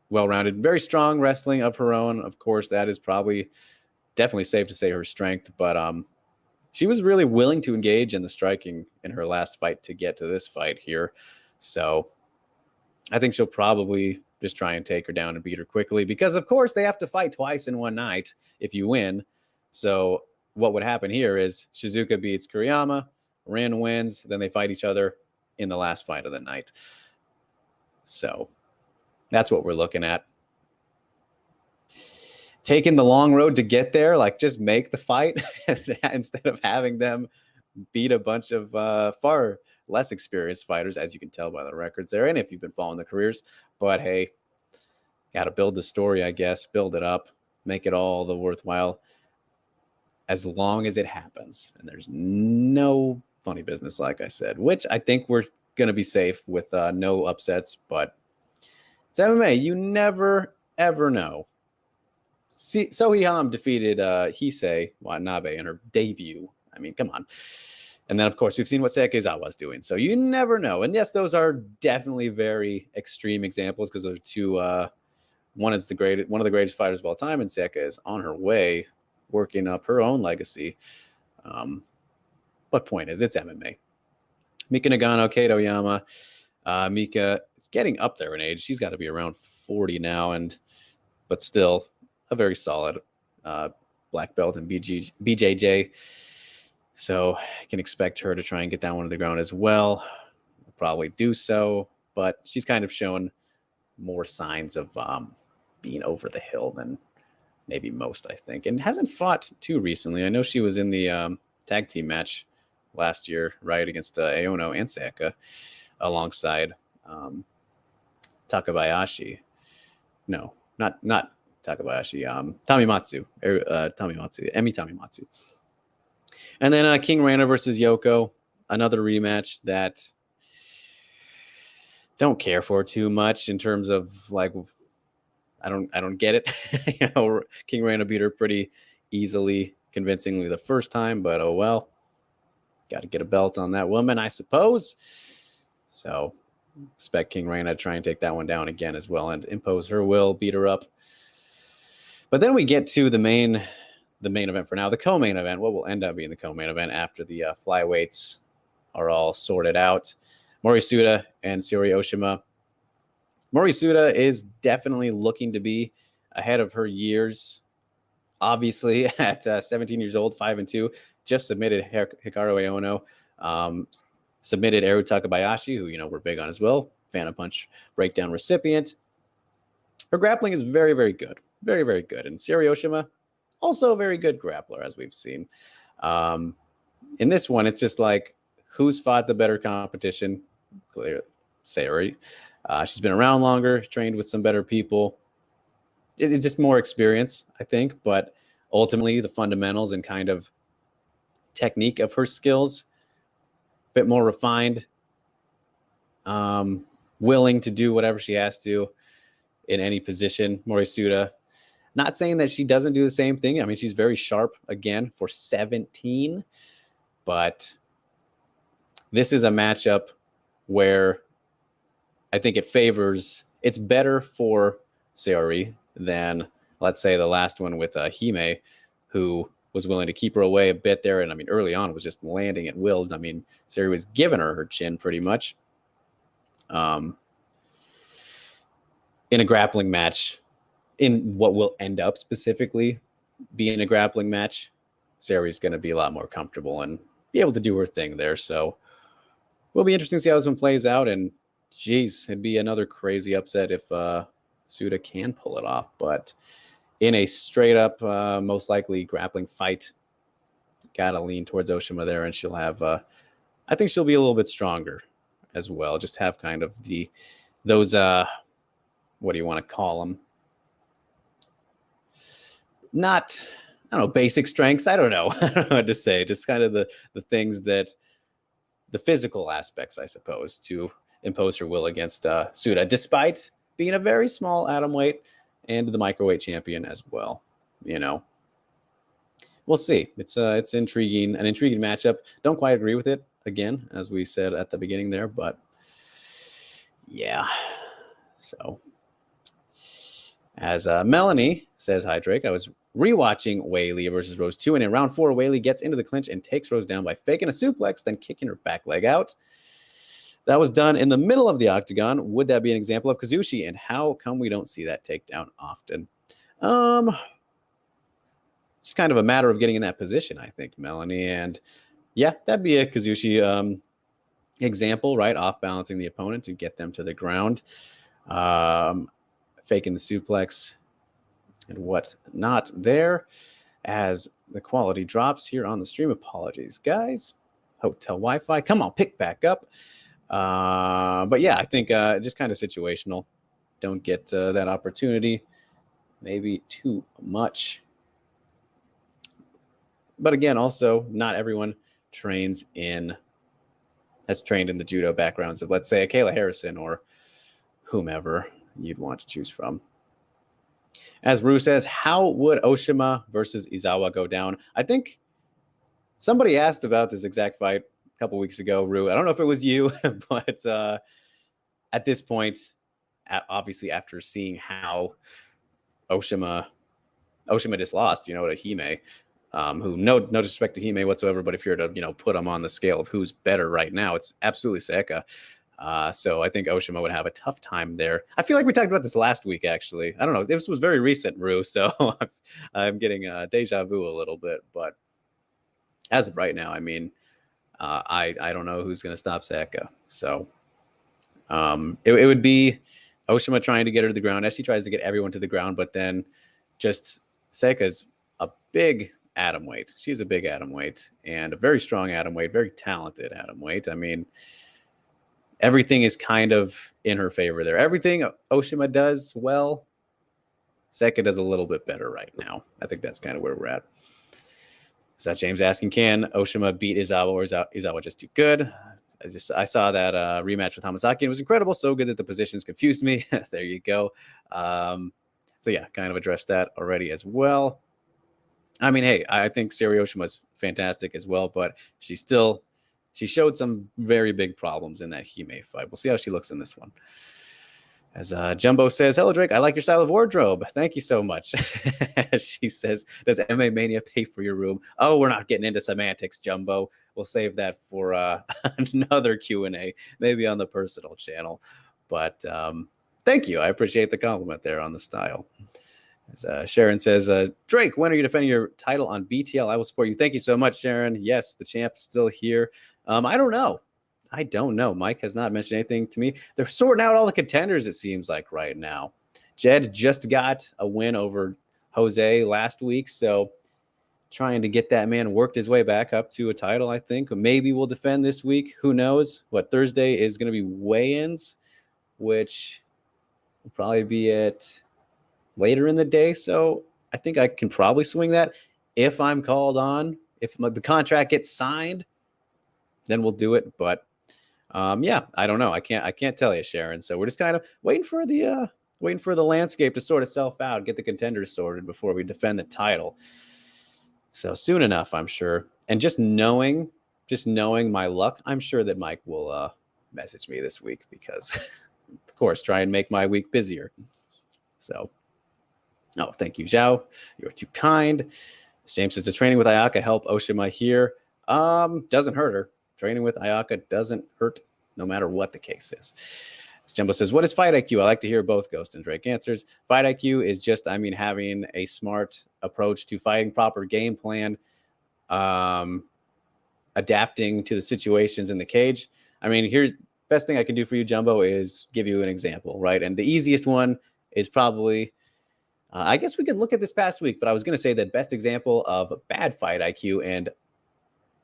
Well-rounded, very strong wrestling of her own. Of course, that is definitely safe to say her strength, but she was really willing to engage in the striking in her last fight to get to this fight here. So I think she'll probably just try and take her down and beat her quickly because, of course, they have to fight twice in one night if you win. So what would happen here is Shizuka beats Kuriyama, Rin wins, then they fight each other in the last fight of the night. So that's what we're looking at. Taking the long road to get there, like just make the fight instead of having them beat a bunch of far less experienced fighters, as you can tell by the records there. And if you've been following the careers, but hey, got to build the story, I guess, build it up, make it all the worthwhile as long as it happens. And there's no funny business, like I said, which I think we're going to be safe with no upsets, but it's MMA. You never, ever know. Sohei defeated Hisei Watanabe in her debut. I mean, come on. And then, of course, we've seen what Seikezawa's doing. So you never know. And yes, those are definitely very extreme examples because those are two. One is one of the greatest fighters of all time, and Seike is on her way working up her own legacy. But point is, it's MMA. Mika Nagano, Kato Yama. Mika is getting up there in age. She's got to be around 40 now, but still a very solid black belt in BJJ. So I can expect her to try and get that one to the ground as well. We'll probably do so, but she's kind of shown more signs of being over the hill than maybe most, I think, and hasn't fought too recently. I know she was in the tag team match last year, right, against Aono and Sayaka alongside Takabayashi. No, not Takabayashi. Tamimatsu, Emi Tamimatsu. And then King Reina versus Yoko, another rematch that don't care for too much in terms of like, I don't get it. King Reina beat her pretty easily, convincingly the first time, but oh well. Got to get a belt on that woman, I suppose. So expect King Reina to try and take that one down again as well and impose her will, beat her up. But then we get to the main event for now, the co-main event, what will end up being the co-main event after the flyweights are all sorted out. Morisuta and Saori Oshima Morisuda is definitely looking to be ahead of her years. Obviously, at 17 years old, 5-2, just submitted Hikaru Aono, submitted Eru Takabayashi, who we're big on as well, Phantom Punch breakdown recipient. Her grappling is very, very good, very, very good. And Saori Oshima, also a very good grappler, as we've seen. In this one, it's just like, who's fought the better competition? Clearly, Saori. She's been around longer, trained with some better people. It's just more experience, I think. But ultimately, the fundamentals and kind of technique of her skills, a bit more refined, willing to do whatever she has to in any position. Morisuda, not saying that she doesn't do the same thing. I mean, she's very sharp, again, for 17. But this is a matchup where I think it's better for Saori than, let's say, the last one with Hime, who was willing to keep her away a bit there. And I mean, early on was just landing at will. I mean, Saori was giving her chin pretty much. In a grappling match, in what will end up specifically being a grappling match, Saori's going to be a lot more comfortable and be able to do her thing there. So will be interesting to see how this one plays out. And geez, it'd be another crazy upset if Suda can pull it off. But in a straight up, most likely grappling fight, gotta lean towards Oshima there, and she'll have. I think she'll be a little bit stronger as well. Just have kind of those. What do you want to call them? Not, I don't know, basic strengths. I don't know. I don't know what to say. Just kind of the things that, the physical aspects, I suppose, to impose her will against Suda, despite being a very small atomweight and the microweight champion as well. We'll see. It's intriguing, an intriguing matchup. Don't quite agree with it, again, as we said at the beginning there, but yeah. So, as Melanie says, hi Drake, I was rewatching Weili versus Rose 2, and in round 4, Weili gets into the clinch and takes Rose down by faking a suplex, then kicking her back leg out. That was done in the middle of the octagon. Would that be an example of Kazushi? And how come we don't see that takedown often? It's kind of a matter of getting in that position, I think, Melanie. And yeah, that'd be a Kazushi example, right? Off balancing the opponent to get them to the ground, faking the suplex and what not there. As the quality drops here on the stream, apologies, guys. Hotel Wi-Fi, come on, pick back up. But yeah, I think just kind of situational. Don't get that opportunity, maybe too much. But again, also, not everyone has trained in the judo backgrounds of, let's say, a Kayla Harrison or whomever you'd want to choose from. As Rue says, how would Oshima versus Izawa go down? I think somebody asked about this exact fight a couple weeks ago, Rue. I don't know if it was you, but at this point, obviously after seeing how Oshima just lost, to Hime, who no disrespect to Hime whatsoever, but if you're to put them on the scale of who's better right now, it's absolutely Seika. So I think Oshima would have a tough time there. I feel like we talked about this last week, actually. I don't know. This was very recent, Rue, so I'm getting deja vu a little bit. But as of right now, I mean, I don't know who's going to stop Seika. So it would be Oshima trying to get her to the ground as she tries to get everyone to the ground, but then just Seika's a big atomweight. She's a big atomweight and a very strong atomweight, very talented atomweight. I mean, everything is kind of in her favor there. Everything Oshima does well, Seika does a little bit better right now. I think that's kind of where we're at. Is that James asking, can Oshima beat Izawa, or is Izawa just too good? I saw that rematch with Hamasaki, and it was incredible. So good that the positions confused me. There you go. So yeah, kind of addressed that already as well. I mean, hey, I think Saori Oshima's fantastic as well, but she showed some very big problems in that Hime fight. We'll see how she looks in this one. As Jumbo says, hello, Drake. I like your style of wardrobe. Thank you so much. She says, does MMA Mania pay for your room? Oh, we're not getting into semantics, Jumbo. We'll save that for another Q&A, maybe on the personal channel. But Thank you. I appreciate the compliment there on the style. As Sharon says, Drake, when are you defending your title on BTL? I will support you. Thank you so much, Sharon. Yes, the champ's still here. I don't know. Mike has not mentioned anything to me. They're sorting out all the contenders, it seems like, right now. Jed just got a win over Jose last week, so trying to get that man worked his way back up to a title, I think. Maybe we'll defend this week. Who knows? Thursday is going to be weigh-ins, which will probably be at later in the day, so I think I can probably swing that if I'm called on. If the contract gets signed, then we'll do it. But yeah, I don't know. I can't tell you, Sharon. So we're just kind of waiting for the landscape to sort itself out, get the contenders sorted before we defend the title. So soon enough, I'm sure. And just knowing my luck, I'm sure that Mike will message me this week because, of course, try and make my week busier. So. Oh, thank you, Zhao. You're too kind. James says, the training with Ayaka help Oshima here? Doesn't hurt her. Training with Ayaka doesn't hurt no matter what the case is. Jumbo says, what is fight IQ? I like to hear both Ghost and Drake answers. Fight IQ is just, having a smart approach to fighting, proper game plan, adapting to the situations in the cage. Here's best thing I can do for you, Jumbo, is give you an example, right? And the easiest one is probably... I guess we could look at this past week, but I was going to say the best example of bad fight IQ and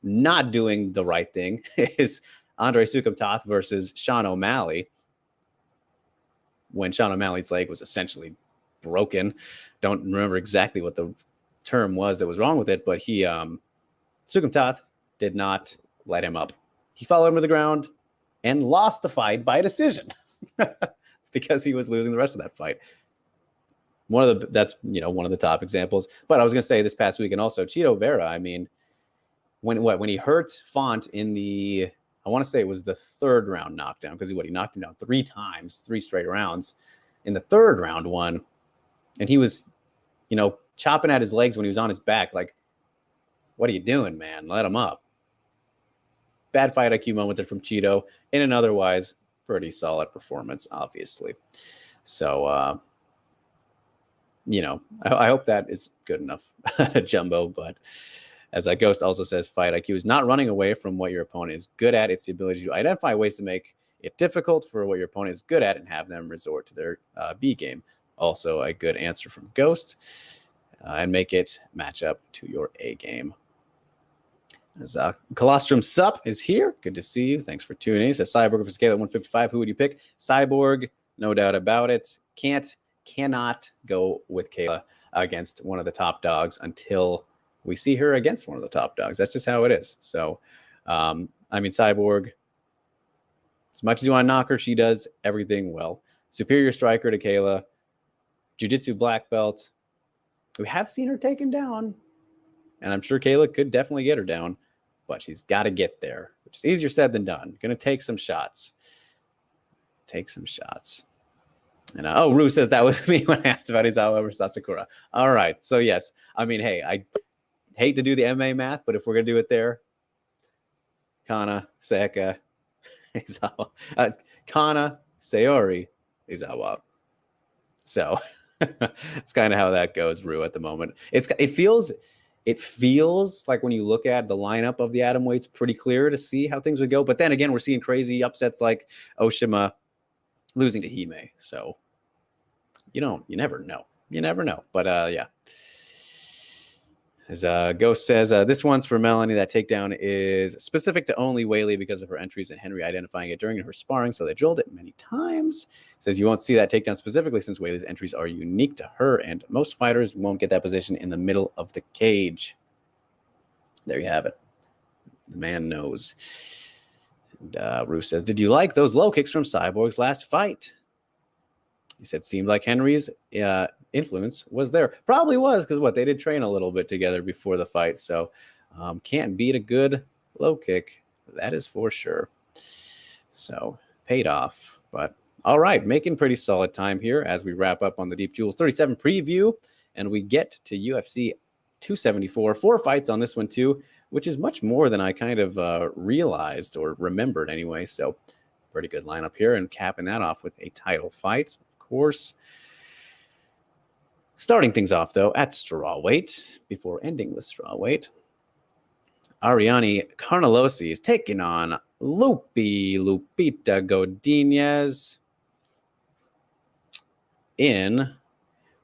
not doing the right thing is Andrei Sukhumtov versus Sean O'Malley, when Sean O'Malley's leg was essentially broken. Don't remember exactly what the term was that was wrong with it, but Sukhumtov did not let him up. He followed him to the ground and lost the fight by decision because he was losing the rest of that fight. That's one of the top examples. But I was going to say this past week, and also Chito Vera. When he hurt Font in the, I want to say it was the third round knockdown, because he knocked him down 3 times, 3 straight rounds. In the third round one, and he was, chopping at his legs when he was on his back. Like, what are you doing, man? Let him up. Bad fight IQ moment there from Chito in an otherwise pretty solid performance, obviously. So. I hope that is good enough, Jumbo. But as Ghost also says, fight IQ is not running away from what your opponent is good at. It's the ability to identify ways to make it difficult for what your opponent is good at and have them resort to their B game. Also a good answer from Ghost, and make it match up to your A game. As Colostrum Sup is here. Good to see you. Thanks for tuning in. Says Cyborg versus Kayla at 155. Who would you pick? Cyborg, no doubt about it. Cannot go with Kayla against one of the top dogs until we see her against one of the top dogs. That's just how it is. So, Cyborg, as much as you want to knock her, she does everything well. Superior striker to Kayla, jiu-jitsu black belt. We have seen her taken down, and I'm sure Kayla could definitely get her down, but she's got to get there, which is easier said than done. Going to take some shots. And Rue says that was me when I asked about Izawa versus Sasakura. All right. So, yes. Hey, I hate to do the MMA math, but if we're going to do it there, Kana, Seika, Izawa. Kana, Sayori, Izawa. So, it's kind of how that goes, Rue, at the moment. It feels like when you look at the lineup of the atomweights, pretty clear to see how things would go. But then again, we're seeing crazy upsets like Oshima losing to Hime. So you never know. But yeah. As Ghost says, this one's for Melanie. That takedown is specific to only Whaley because of her entries and Henry identifying it during her sparring. So they drilled it many times. Says you won't see that takedown specifically since Whaley's entries are unique to her, and most fighters won't get that position in the middle of the cage. There you have it. The man knows. And Ruth says, did you like those low kicks from Cyborg's last fight? He said, seemed like Henry's influence was there. Probably was, because they did train a little bit together before the fight. So can't beat a good low kick. That is for sure. So paid off. But all right, making pretty solid time here as we wrap up on the Deep Jewels 37 preview. And we get to UFC 274. 4 fights on this one too, which is much more than I kind of realized or remembered anyway. So pretty good lineup here, and capping that off with a title fight. Of course. Starting things off, though, at strawweight, before ending with strawweight, Ariane Carnelossi is taking on Lupita Godinez in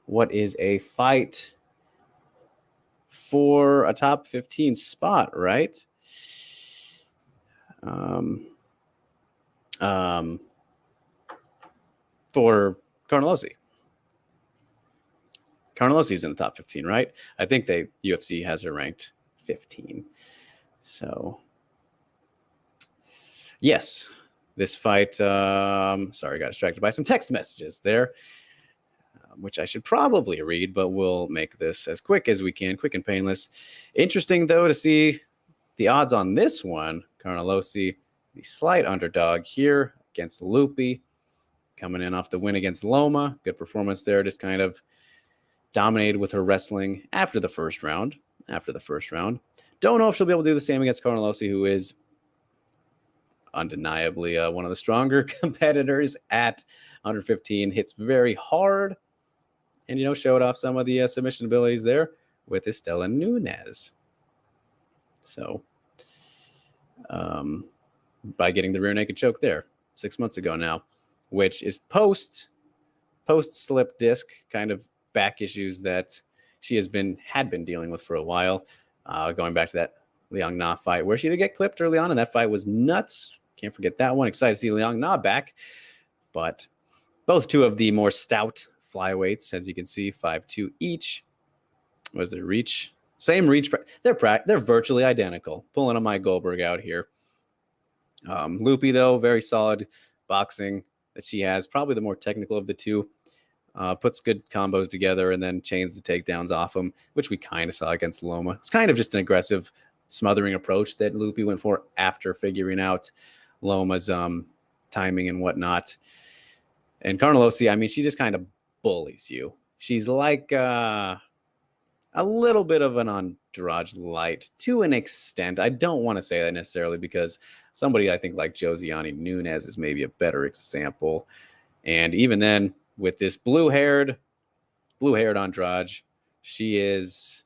what is a fight for a top 15 spot, right? For Carnelossi. Carnellossi's in the top 15, right? I think UFC has her ranked 15. So, yes, this fight, sorry, got distracted by some text messages there, which I should probably read, but we'll make this as quick as we can, quick and painless. Interesting, though, to see the odds on this one. Carnelossi, the slight underdog here against Lupi, coming in off the win against Loma. Good performance there, just kind of dominated with her wrestling after the first round. Don't know if she'll be able to do the same against Carnelossi, who is undeniably one of the stronger competitors at 115. Hits very hard and, showed off some of the submission abilities there with Estela Nunes. So, by getting the rear naked choke there 6 months ago now, which is post slip disc kind of back issues that she had been dealing with for a while, going back to that Liang Na fight where she did get clipped early on, and that fight was nuts. Can't forget that one. Excited to see Liang Na back. But both two of the more stout flyweights, as you can see, 5'2" each. What is their reach? Same reach. They're virtually identical. Pulling a Mike Goldberg out here. Lupi, though, very solid boxing that she has. Probably the more technical of the two. Puts good combos together and then chains the takedowns off them, which we kind of saw against Loma. It's kind of just an aggressive smothering approach that Lupi went for after figuring out Loma's timing and whatnot. And Carnelossi, I mean, she just kind of bullies you. She's like a little bit of an Andrade light to an extent. I don't want to say that necessarily because somebody I think like Josiane Nunes is maybe a better example. And even then, with this blue-haired Andrade, she is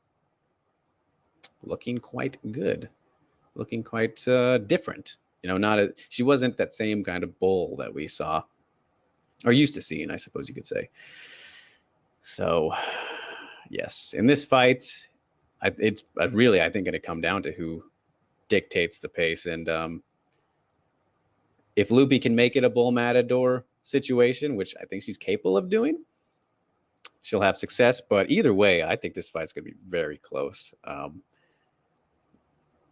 looking quite good, looking quite different. She wasn't that same kind of bull that we saw or used to seeing, I suppose you could say. So, yes, in this fight, I think going to come down to who dictates the pace. And if Lupi can make it a bull matador situation, which I think she's capable of doing, she'll have success. But either way, I think this fight's going to be very close.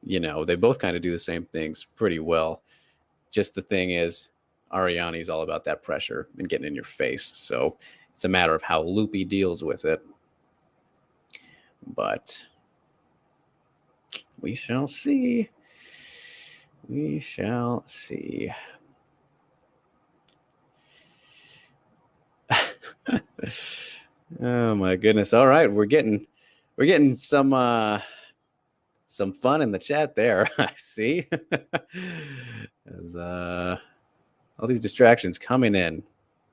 They both kind of do the same things pretty well. Just the thing is, Ariane's all about that pressure and getting in your face. So it's a matter of how Lupi deals with it. But we shall see. We shall see. Oh my goodness. All right, we're getting some fun in the chat there. I see. As all these distractions coming in.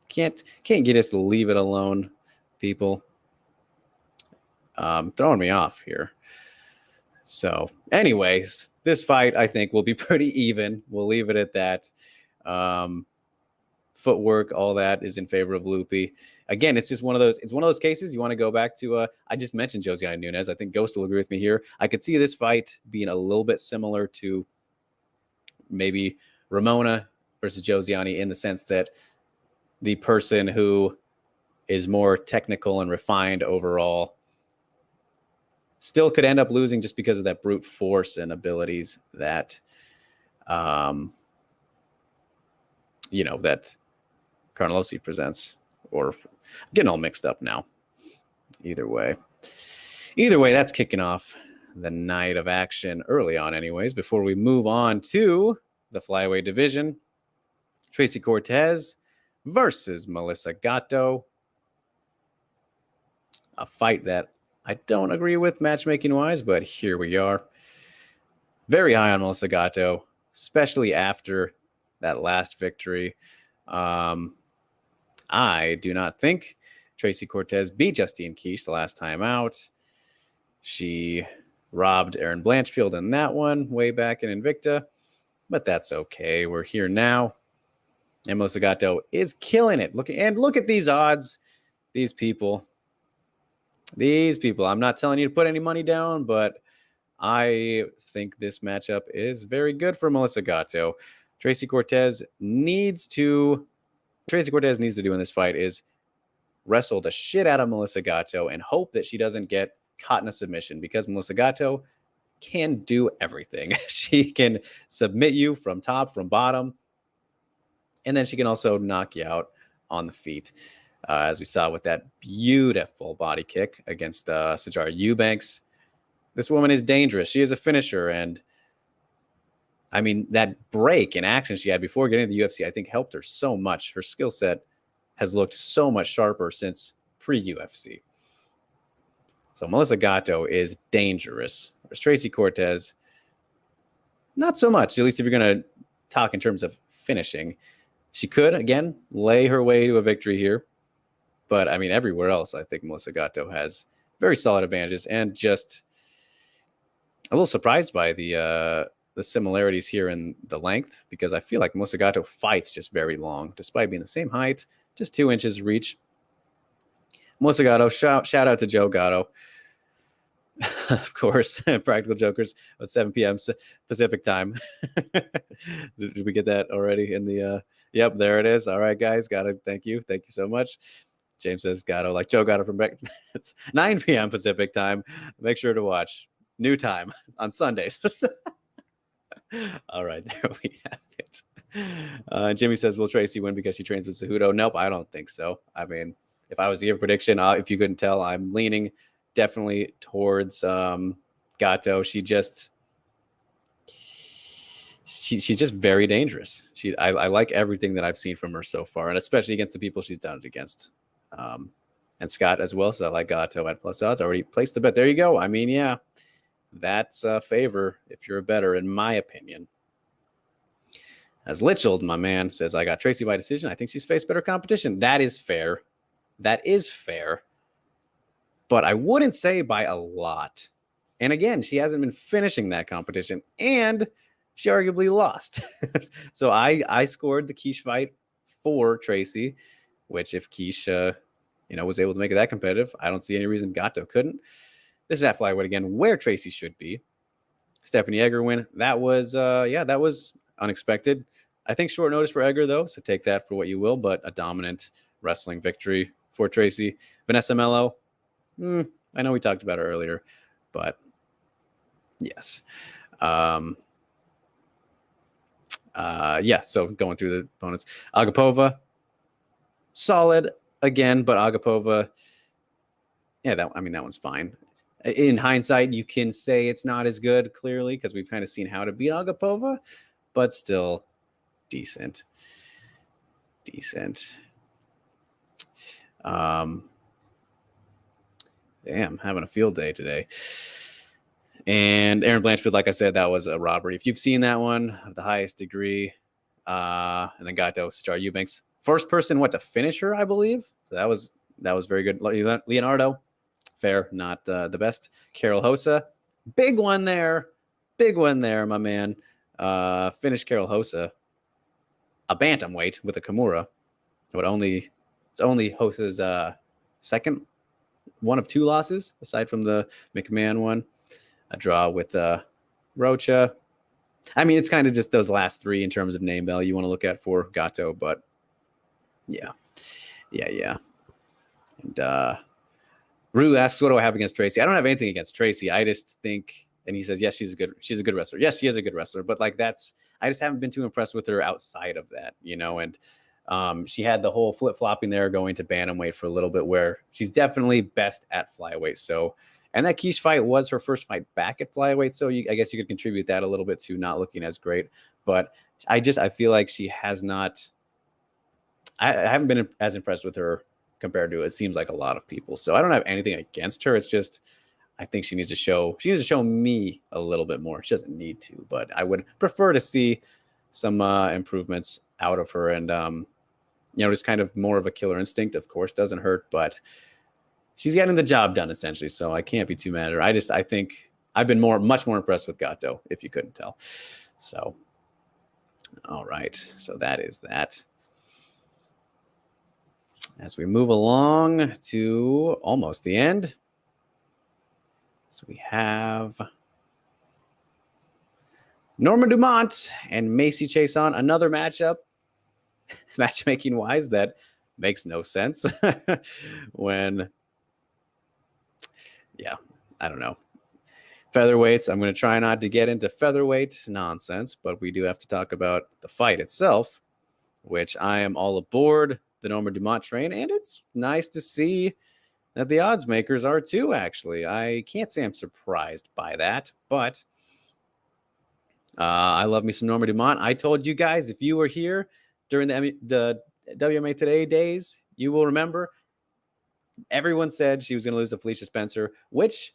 Can't get us to leave it alone, people. Throwing me off here. So, anyways, this fight I think will be pretty even. We'll leave it at that. Footwork, all that is in favor of Lupi. Again, it's just one of those cases you want to go back to. I just mentioned Josiane Nunes. I think Ghost will agree with me here. I could see this fight being a little bit similar to maybe Ramona versus Josiane in the sense that the person who is more technical and refined overall still could end up losing just because of that brute force and abilities that, that Carnelossi presents. Or getting all mixed up now. Either way, that's kicking off the night of action early on anyways. Before we move on to the flyweight division, Tracy Cortez versus Melissa Gatto. A fight that I don't agree with matchmaking-wise, but here we are. Very high on Melissa Gatto, especially after that last victory. I do not think Tracy Cortez beat Justine Kish the last time out. She robbed Erin Blanchfield in that one way back in Invicta, but that's okay. We're here now. And Melissa Gatto is killing it. Look at these odds. These people. I'm not telling you to put any money down, but I think this matchup is very good for Melissa Gatto. Tracy Cortez needs to do in this fight is wrestle the shit out of Melissa Gatto and hope that she doesn't get caught in a submission, because Melissa Gatto can do everything. She can submit you from top, from bottom, and then she can also knock you out on the feet, as we saw with that beautiful body kick against Sijara Eubanks. This woman is dangerous. She is a finisher, and I mean, that break in action she had before getting to the UFC, I think helped her so much. Her skill set has looked so much sharper since pre-UFC. So Melissa Gatto is dangerous. There's Tracy Cortez, not so much, at least if you're going to talk in terms of finishing. She could, again, lay her way to a victory here. But, I mean, everywhere else, I think Melissa Gatto has very solid advantages, and just a little surprised by the similarities here in the length, because I feel like Melissa Gatto fights just very long, despite being the same height, just 2 inches reach. Melissa Gatto, shout out to Joe Gatto. Of course, Practical Jokers at 7 p.m. Pacific time. Did we get that already in the yep, there it is. All right, guys, thank you so much. James says Gatto, like Joe Gatto from it's 9 p.m. Pacific time. Make sure to watch new time on Sundays. All right, there we have it. Jimmy says, will Tracy win because she trains with Cejudo? Nope, I don't think so. I mean, if I was to give a prediction, if you couldn't tell, I'm leaning definitely towards Gatto. She's just very dangerous. I like everything that I've seen from her so far, and especially against the people she's done it against. And Scott as well. So I like Gatto at plus odds. Already placed the bet. There you go. I mean, yeah, that's a favor if you're a bettor, in my opinion. As Litcheld, my man, says, I got Tracy by decision. I think she's faced better competition. That is fair. But I wouldn't say by a lot. And again, she hasn't been finishing that competition, and she arguably lost. So I scored the Kish fight for Tracy, which if Kish, was able to make it that competitive, I don't see any reason Gatto couldn't. This is at flyweight again, where Tracy should be. Stephanie Egger win. That was unexpected. I think short notice for Egger, though, so take that for what you will, but a dominant wrestling victory for Tracy. Vanessa Mello, I know we talked about her earlier, but yes. So going through the opponents. Agapova, solid again, but Agapova, that one's fine. In hindsight, you can say it's not as good, clearly, because we've kind of seen how to beat Agapova, but still decent. Damn, having a field day today. And Erin Blanchfield, like I said, that was a robbery. If you've seen that one of the highest degree, and then Gatto, Sijara Eubanks, first person to finish her, I believe. So that was very good. Leonardo, fair, not the best. Carol Hosa, big one there, my man. Finished Carol Hosa, a bantamweight with a Kimura. It's only Hosa's second one of two losses, aside from the McMahon one. A draw with Rocha. I mean, it's kind of just those last three in terms of name value you want to look at for Gatto, but yeah. And Rue asks, what do I have against Tracy? I don't have anything against Tracy. I just think, and he says, yes, she's a good wrestler. Yes, she is a good wrestler, but I just haven't been too impressed with her outside of that, and she had the whole flip-flopping there going to bantamweight for a little bit, where she's definitely best at flyweight. So, and that Kish fight was her first fight back at flyweight, so I guess you could contribute that a little bit to not looking as great. But I feel like she has not. I haven't been as impressed with her compared to, it seems like, a lot of people. So I don't have anything against her. It's just I think she needs to show me a little bit more. She doesn't need to, but I would prefer to see some improvements out of her. And just kind of more of a killer instinct. Of course, doesn't hurt, but she's getting the job done essentially. So I can't be too mad at her. I think I've been much more impressed with Gatto, if you couldn't tell. So, all right. So that is that. As we move along to almost the end, so we have Norma Dumont and Macy Chiasson, another matchup, matchmaking wise, that makes no sense. I don't know. Featherweights, I'm going to try not to get into featherweight nonsense, but we do have to talk about the fight itself, which I am all aboard the Norma Dumont train, and it's nice to see that the odds makers are too, actually. I can't say I'm surprised by that, but I love me some Norma Dumont. I told you guys, if you were here during the WMA Today days, you will remember everyone said she was going to lose to Felicia Spencer, which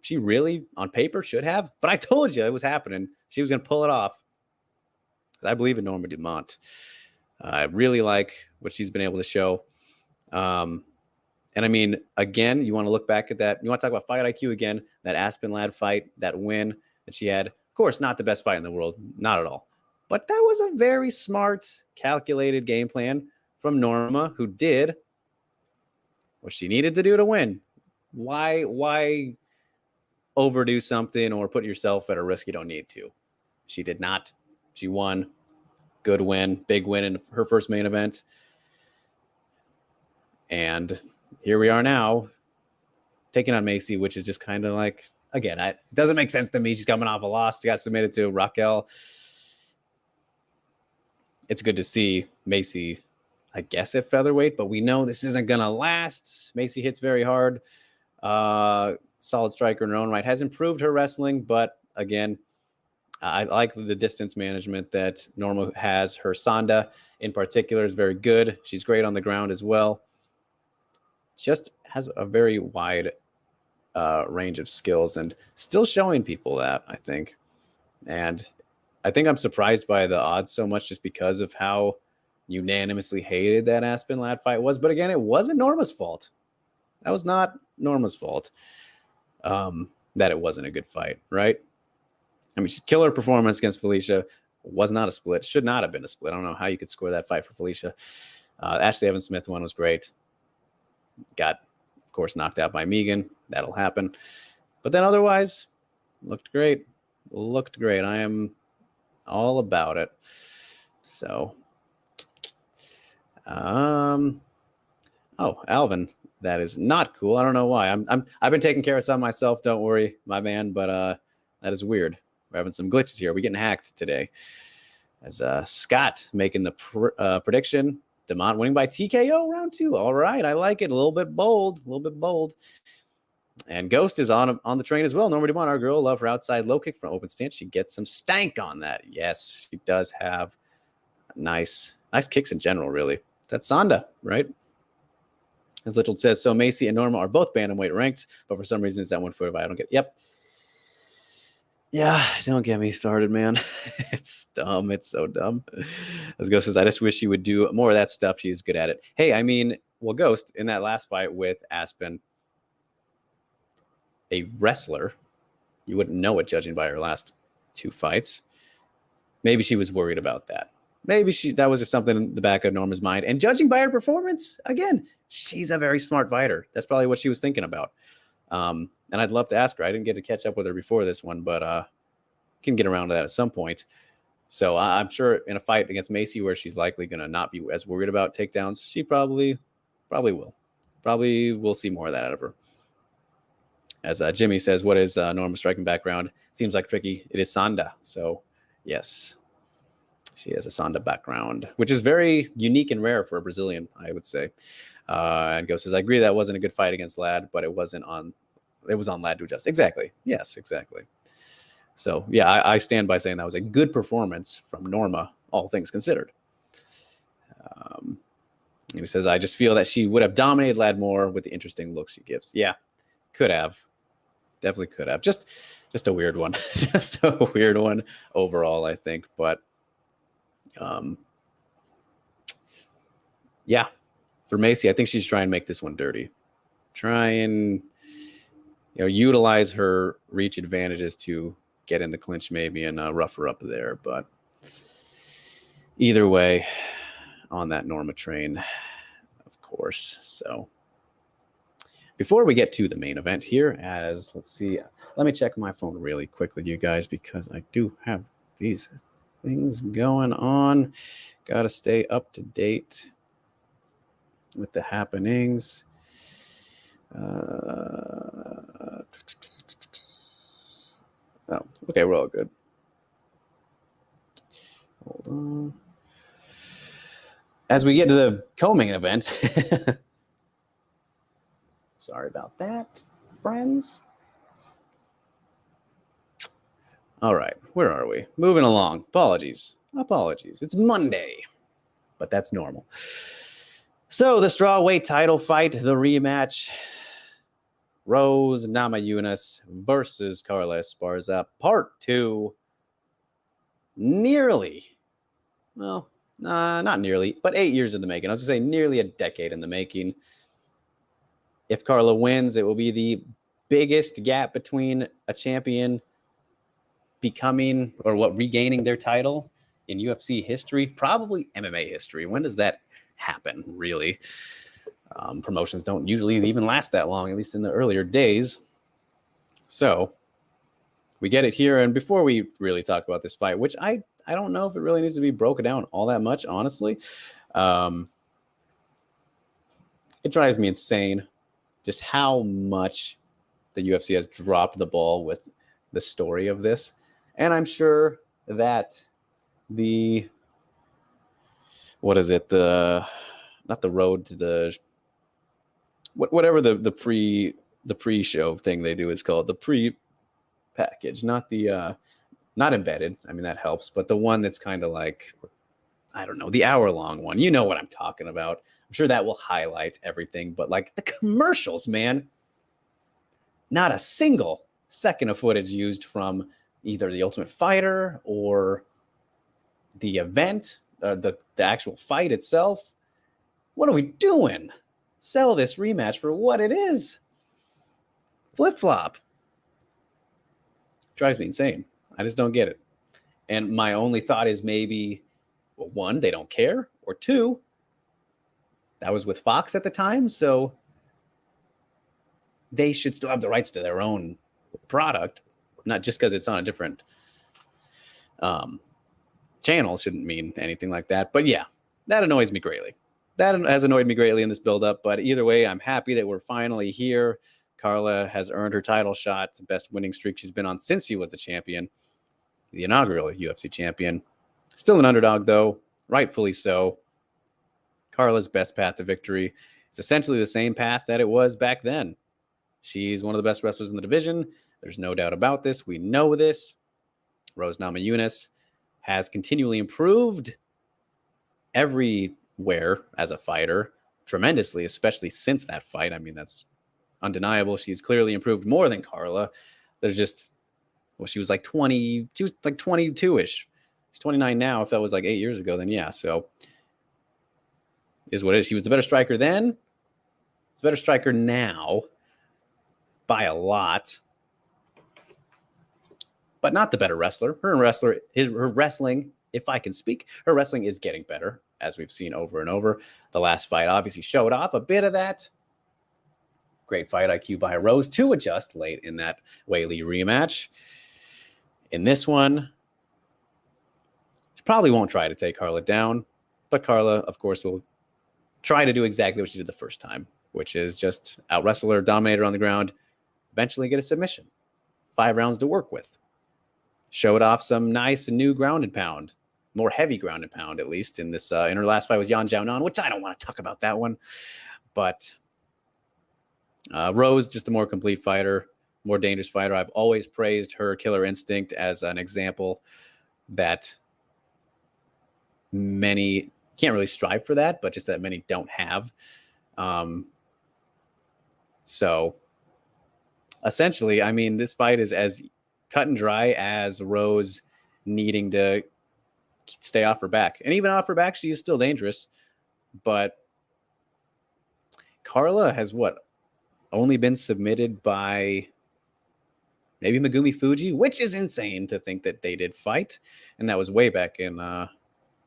she really, on paper, should have. But I told you it was happening. She was going to pull it off. Because I believe in Norma Dumont. I really like what she's been able to show. And I mean, again, you want to look back at that. You want to talk about fight IQ again, that Aspen Ladd fight, that win that she had. Of course, not the best fight in the world. Not at all. But that was a very smart, calculated game plan from Norma, who did what she needed to do to win. Why overdo something or put yourself at a risk you don't need to? She did not. She won. Good win. Big win in her first main event. And here we are now, taking on Macy, which is just kind of like, again, it doesn't make sense to me. She's coming off a loss. She got submitted to Raquel. It's good to see Macy, I guess, at featherweight, but we know this isn't going to last. Macy hits very hard. Solid striker in her own right. Has improved her wrestling, but again, I like the distance management that Norma has. Her Sonda in particular is very good. She's great on the ground as well. Just has a very wide range of skills and still showing people that, I think. And I think I'm surprised by the odds so much just because of how unanimously hated that Aspen Ladd fight was. But again, it wasn't Norma's fault. That was not Norma's fault that it wasn't a good fight, right? I mean, killer performance against Felicia. Was not a split. Should not have been a split. I don't know how you could score that fight for Felicia. Ashley Evans Smith one was great. Got, of course, knocked out by Megan. That'll happen. But then otherwise, looked great. Looked great. I am all about it. So, oh, Alvin, that is not cool. I don't know why. I've been taking care of some myself. Don't worry, my man. But that is weird. We're having some glitches here. We're getting hacked today. As Scott making the prediction. Dumont winning by TKO round 2. All right, I like it. A little bit bold. And Ghost is on the train as well. Norma Dumont, our girl, love her outside low kick from open stance. She gets some stank on that. Yes, she does have nice kicks in general, really. That's Sonda, right? As Little says, so Macy and Norma are both bantamweight ranked, but for some reason it's that 145. I don't get. Yep. Yeah, don't get me started, man. It's dumb. It's so dumb. As Ghost says, I just wish she would do more of that stuff. She's good at it. Hey, I mean, well, Ghost, in that last fight with Aspen, a wrestler, you wouldn't know it judging by her last 2 fights. Maybe she was worried about that. Maybe that was just something in the back of Norma's mind. And judging by her performance, again, she's a very smart fighter. That's probably what she was thinking about. And I'd love to ask her. I didn't get to catch up with her before this one, but can get around to that at some point. So I'm sure in a fight against Macy where she's likely going to not be as worried about takedowns, she probably will. Probably will see more of that out of her. As Jimmy says, what is Norma's striking background? Seems like tricky. It is Sonda. So, yes, she has a Sonda background, which is very unique and rare for a Brazilian, I would say. And Go says, I agree that wasn't a good fight against Ladd, but it was on Ladd to adjust. Exactly. Yes, exactly. So, yeah, I stand by saying that was a good performance from Norma, all things considered. And he says, I just feel that she would have dominated Ladd more with the interesting looks she gives. Yeah, could have. Definitely could have. Just a weird one. Just a weird one overall, I think. But Yeah, for Macy, I think she's trying to make this one dirty. Try and utilize her reach advantages to get in the clinch maybe and rough her up there. But either way, on that Norma train, of course. So before we get to the main event here, let's see, let me check my phone really quick with you guys because I do have these things going on. Got to stay up to date with the happenings. Oh, okay, we're all good. Hold on. As we get to the co-main event, sorry about that, friends. All right, where are we? Moving along. Apologies. It's Monday, but that's normal. So the strawweight title fight, the rematch. Rose Namajunas versus Carla Esparza, part 2. Nearly, well, not nearly, but 8 years in the making. I was going to say nearly a decade in the making. If Carla wins, it will be the biggest gap between a champion regaining their title in UFC history, probably MMA history. When does that happen, really? Promotions don't usually even last that long, at least in the earlier days. So we get it here. And before we really talk about this fight, which I don't know if it really needs to be broken down all that much, honestly. It drives me insane just how much the UFC has dropped the ball with the story of this. And I'm sure that not the road to the, whatever the pre-show thing they do is called, the pre-package, not embedded. I mean, that helps, but the one that's kind of like, I don't know, the hour-long one. You know what I'm talking about. I'm sure that will highlight everything, but like the commercials, man, not a single second of footage used from either the Ultimate Fighter or the event, the actual fight itself. What are we doing? Sell this rematch for what it is. Flip-flop. Drives me insane. I just don't get it. And my only thought is maybe, well, 1, they don't care, or 2, that was with Fox at the time, so they should still have the rights to their own product, not just because it's on a different channel. Shouldn't mean anything like that. But yeah, that annoys me greatly. That has annoyed me greatly in this build-up. But either way, I'm happy that we're finally here. Carla has earned her title shot, best winning streak she's been on since she was the champion, the inaugural UFC champion. Still an underdog, though, rightfully so. Carla's best path to victory is essentially the same path that it was back then. She's one of the best wrestlers in the division. There's no doubt about this. We know this. Rose Namajunas has continually improved everywhere as a fighter, tremendously, especially since that fight. I mean, that's undeniable. She's clearly improved more than Carla. There's just, well, she was like 20, she was like 22-ish. She's 29 now. If that was like 8 years ago, then yeah. So is what it is. She was the better striker then. She's a better striker now by a lot, but not the better wrestler. Her wrestling, if I can speak, her wrestling is getting better, as we've seen over and over. The last fight obviously showed off a bit of that. Great fight IQ by Rose to adjust late in that Weili rematch. In this one, she probably won't try to take Carla down, but Carla, of course, will try to do exactly what she did the first time, which is just out-wrestle her, dominate her on the ground, eventually get a submission. 5 rounds to work with. Showed off some nice new ground and pound, more heavy ground and pound, at least in this. In her last fight with Yan Jiaonan, which I don't want to talk about that one. But Rose, just a more complete fighter, more dangerous fighter. I've always praised her killer instinct as an example that many can't really strive for that, but just that many don't have. So essentially, I mean, this fight is as cut and dry as Rose needing to stay off her back. And even off her back, she is still dangerous. But Carla has only been submitted by maybe Megumi Fuji, which is insane to think that they did fight. And that was way back in,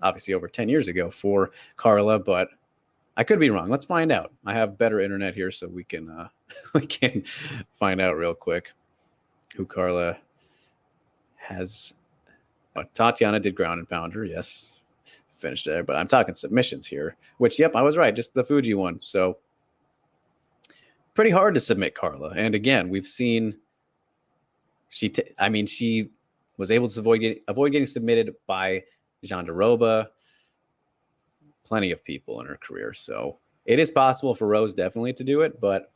obviously over 10 years ago for Carla, but I could be wrong. Let's find out. I have better internet here, so we can we can find out real quick who Carla has. Oh, Tatiana did ground and pounder, yes, finished there. But I'm talking submissions here, which, yep, I was right, just the Fuji one. So pretty hard to submit Carla. And again, we've seen she was able to avoid getting submitted by Yandrova. Plenty of people in her career. So it is possible for Rose definitely to do it, but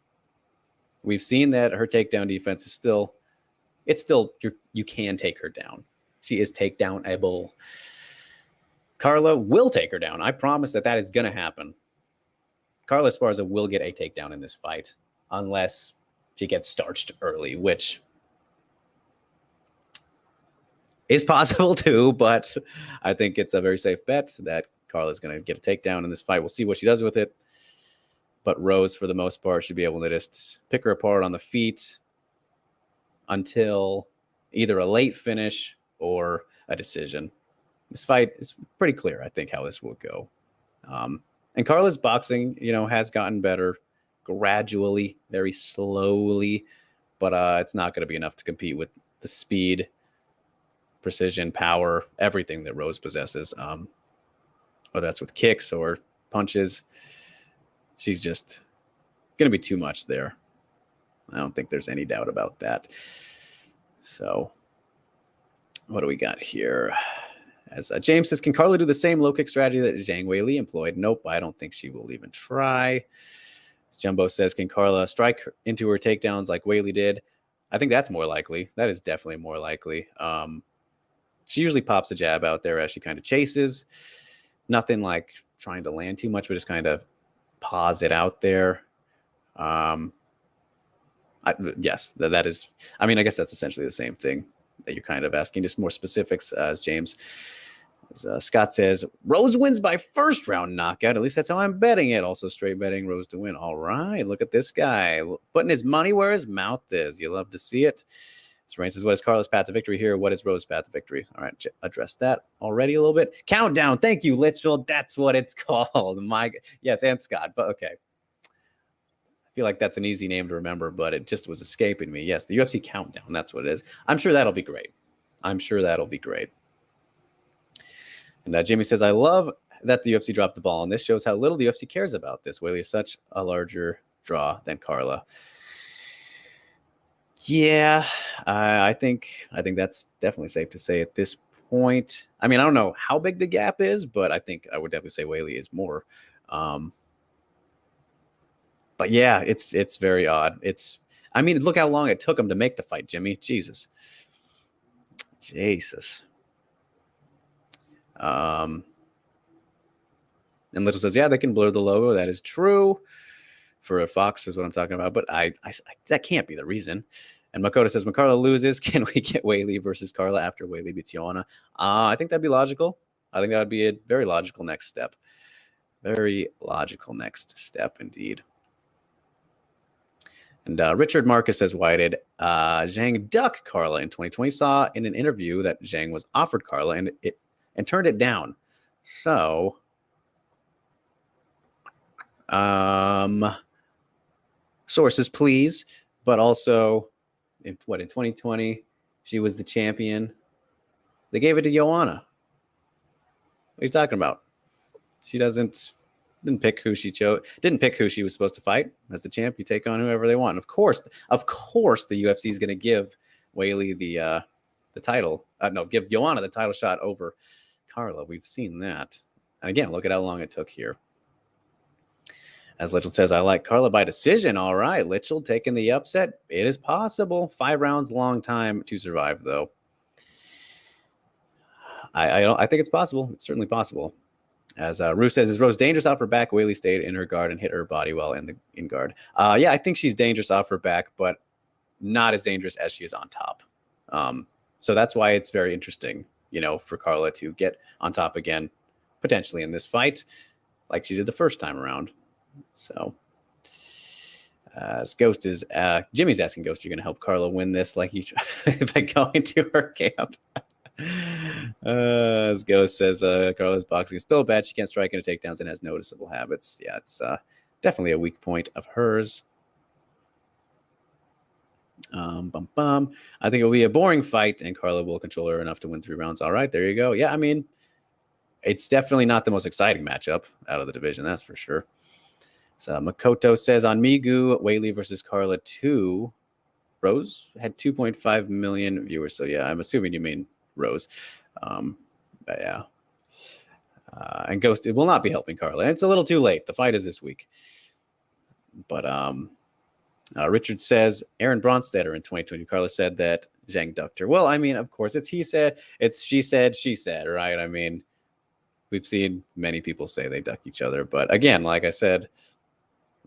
we've seen that her takedown defense is still you can take her down. She is takedownable. Carla will take her down. I promise that is going to happen. Carla Esparza will get a takedown in this fight unless she gets starched early, which is possible too, but I think it's a very safe bet that Carla's going to get a takedown in this fight. We'll see what she does with it. But Rose, for the most part, should be able to just pick her apart on the feet until either a late finish or a decision. This fight is pretty clear, I think, how this will go. And Carla's boxing, has gotten better gradually, very slowly, but it's not going to be enough to compete with the speed, precision, power, everything that Rose possesses. Whether that's with kicks or punches, she's just going to be too much there. I don't think there's any doubt about that. So what do we got here? As James says, can Carla do the same low kick strategy that Zhang Weili employed? Nope, I don't think she will even try. As Jumbo says, can Carla strike into her takedowns like Weili did? I think that's more likely. That is definitely more likely. She usually pops a jab out there as she kind of chases. Nothing like trying to land too much, but just kind of pause it out there. Yes, that is. I mean, I guess that's essentially the same thing that you're kind of asking, just more specifics, as James. As Scott says, Rose wins by first round knockout. At least that's how I'm betting it. Also straight betting Rose to win. All right, look at this guy putting his money where his mouth is. You love to see it. Rain says, what is Carla's path to victory here? What is Rose's path to victory? All right, address that already a little bit. Countdown. Thank you, Litchfield. That's what it's called. Yes, and Scott, but okay. I feel like that's an easy name to remember, but it just was escaping me. Yes, the UFC Countdown. That's what it is. I'm sure that'll be great. And Jimmy says, I love that the UFC dropped the ball, and this shows how little the UFC cares about this. Weili is such a larger draw than Carla. Yeah, I think that's definitely safe to say at this point. I mean, I don't know how big the gap is, but I think I would definitely say Weili is more. But yeah, it's very odd. Look how long it took him to make the fight, Jimmy. Jesus. And Little says, yeah, they can blur the logo. That is true. For a Fox is what I'm talking about, but I that can't be the reason. And Makoto says, when Carla loses, can we get Weili versus Carla after Weili beats Joanna? I think that'd be logical. I think that would be a very logical next step. Very logical next step indeed. And Richard Marcus says, why did Zhang duck Carla in 2020? Saw in an interview that Zhang was offered Carla and turned it down. So sources, please. But also, in 2020, she was the champion. They gave it to Joanna. What are you talking about? She didn't pick who she chose. Didn't pick who she was supposed to fight as the champ. You take on whoever they want. Of course, the UFC is going to give Weili the title. Give Joanna the title shot over Carla. We've seen that. And again, look at how long it took here. As Litchell says, I like Carla by decision. All right, Litchell taking the upset. It is possible. 5 rounds, long time to survive, though. I think it's possible. It's certainly possible. As Ruth says, is Rose dangerous off her back? Weili stayed in her guard and hit her body well in guard. Yeah, I think she's dangerous off her back, but not as dangerous as she is on top. So that's why it's very interesting, for Carla to get on top again, potentially in this fight, like she did the first time around. So Ghost is Jimmy's asking Ghost, you're going to help Carla win this like you by going to her camp. As Ghost says, Carla's boxing is still bad. She can't strike into takedowns and has noticeable habits. Yeah, it's definitely a weak point of hers. I think it'll be a boring fight, and Carla will control her enough to win 3 rounds. All right, there you go. Yeah, I mean, it's definitely not the most exciting matchup out of the division, that's for sure. So Makoto says on Migu, Whaley versus Carla 2. Rose had 2.5 million viewers. So yeah, I'm assuming you mean Rose. But yeah. And Ghost, it will not be helping Carla. It's a little too late. The fight is this week. But Richard says Aaron Bronstetter in 2020. Carla said that Zhang ducked her. Well, I mean, of course, it's he said, it's she said, right? I mean, we've seen many people say they duck each other. But again, like I said,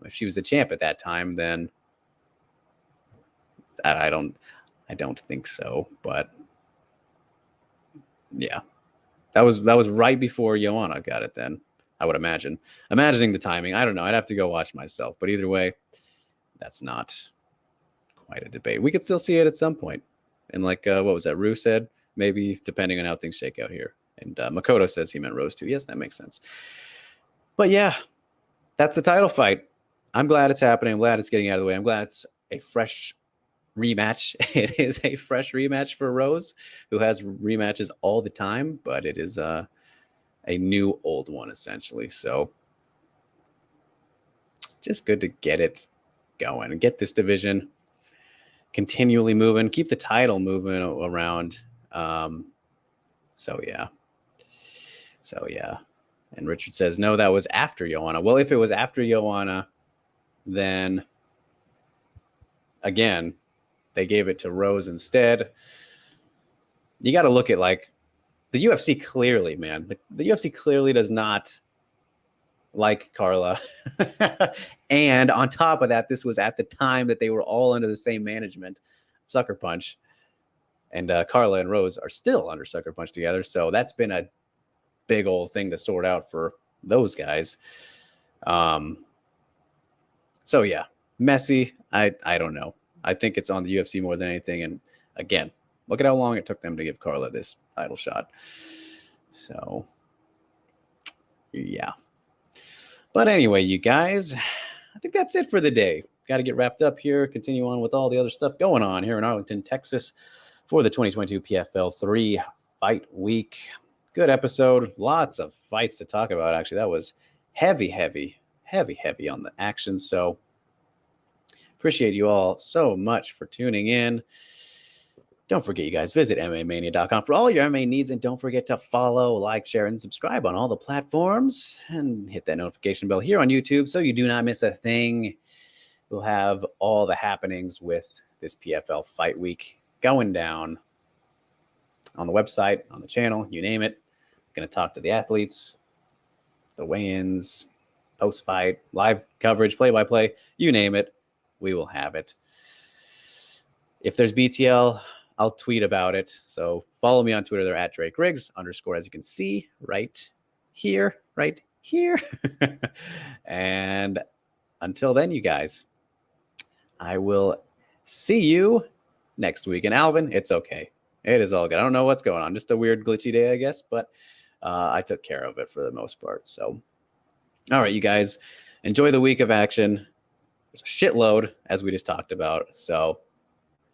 if she was the champ at that time, then I don't think so. But yeah, that was right before Joanna got it. Then I would imagine. Imagining the timing, I don't know. I'd have to go watch myself. But either way, that's not quite a debate. We could still see it at some point. And like what was that? Rue said maybe depending on how things shake out here. And Makoto says he meant Rose too. Yes, that makes sense. But yeah, that's the title fight. I'm glad it's happening. I'm glad it's getting out of the way. I'm glad it's a fresh rematch. It is a fresh rematch for Rose, who has rematches all the time, but it is a new old one, essentially. So just good to get it going and get this division continually moving, keep the title moving around. So yeah. And Richard says, no, that was after Joanna. Well, if it was after Joanna, then again, they gave it to Rose instead. You got to look at like the UFC clearly, man. The UFC clearly does not like Carla. And on top of that, this was at the time that they were all under the same management, Sucker Punch. And Carla and Rose are still under Sucker Punch together. So that's been a big old thing to sort out for those guys. So yeah, messy. I don't know. I think it's on the UFC more than anything. And again, look at how long it took them to give Carla this title shot. So yeah. But anyway, you guys, I think that's it for the day. Got to get wrapped up here. Continue on with all the other stuff going on here in Arlington, Texas for the 2022 PFL 3 fight week. Good episode. Lots of fights to talk about, actually. That was heavy on the action. So appreciate you all so much for tuning in. Don't forget, you guys, visit MMAmania.com for all your MMA needs. And don't forget to follow, like, share, and subscribe on all the platforms. And hit that notification bell here on YouTube so you do not miss a thing. We'll have all the happenings with this PFL fight week going down on the website, on the channel, you name it. Going to talk to the athletes, the weigh-ins, post-fight, live coverage, play-by-play, you name it, we will have it. If there's BTL, I'll tweet about it. So follow me on Twitter. They're at Drake Riggs _ as you can see right here. And until then, you guys, I will see you next week. And Alvin, it's okay. It is all good. I don't know what's going on. Just a weird glitchy day, I guess, but I took care of it for the most part. So, all right, you guys, enjoy the week of action. There's a shitload, as we just talked about. So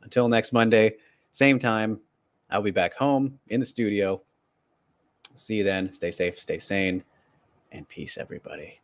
until next Monday, same time, I'll be back home in the studio. See you then. Stay safe, stay sane, and peace, everybody.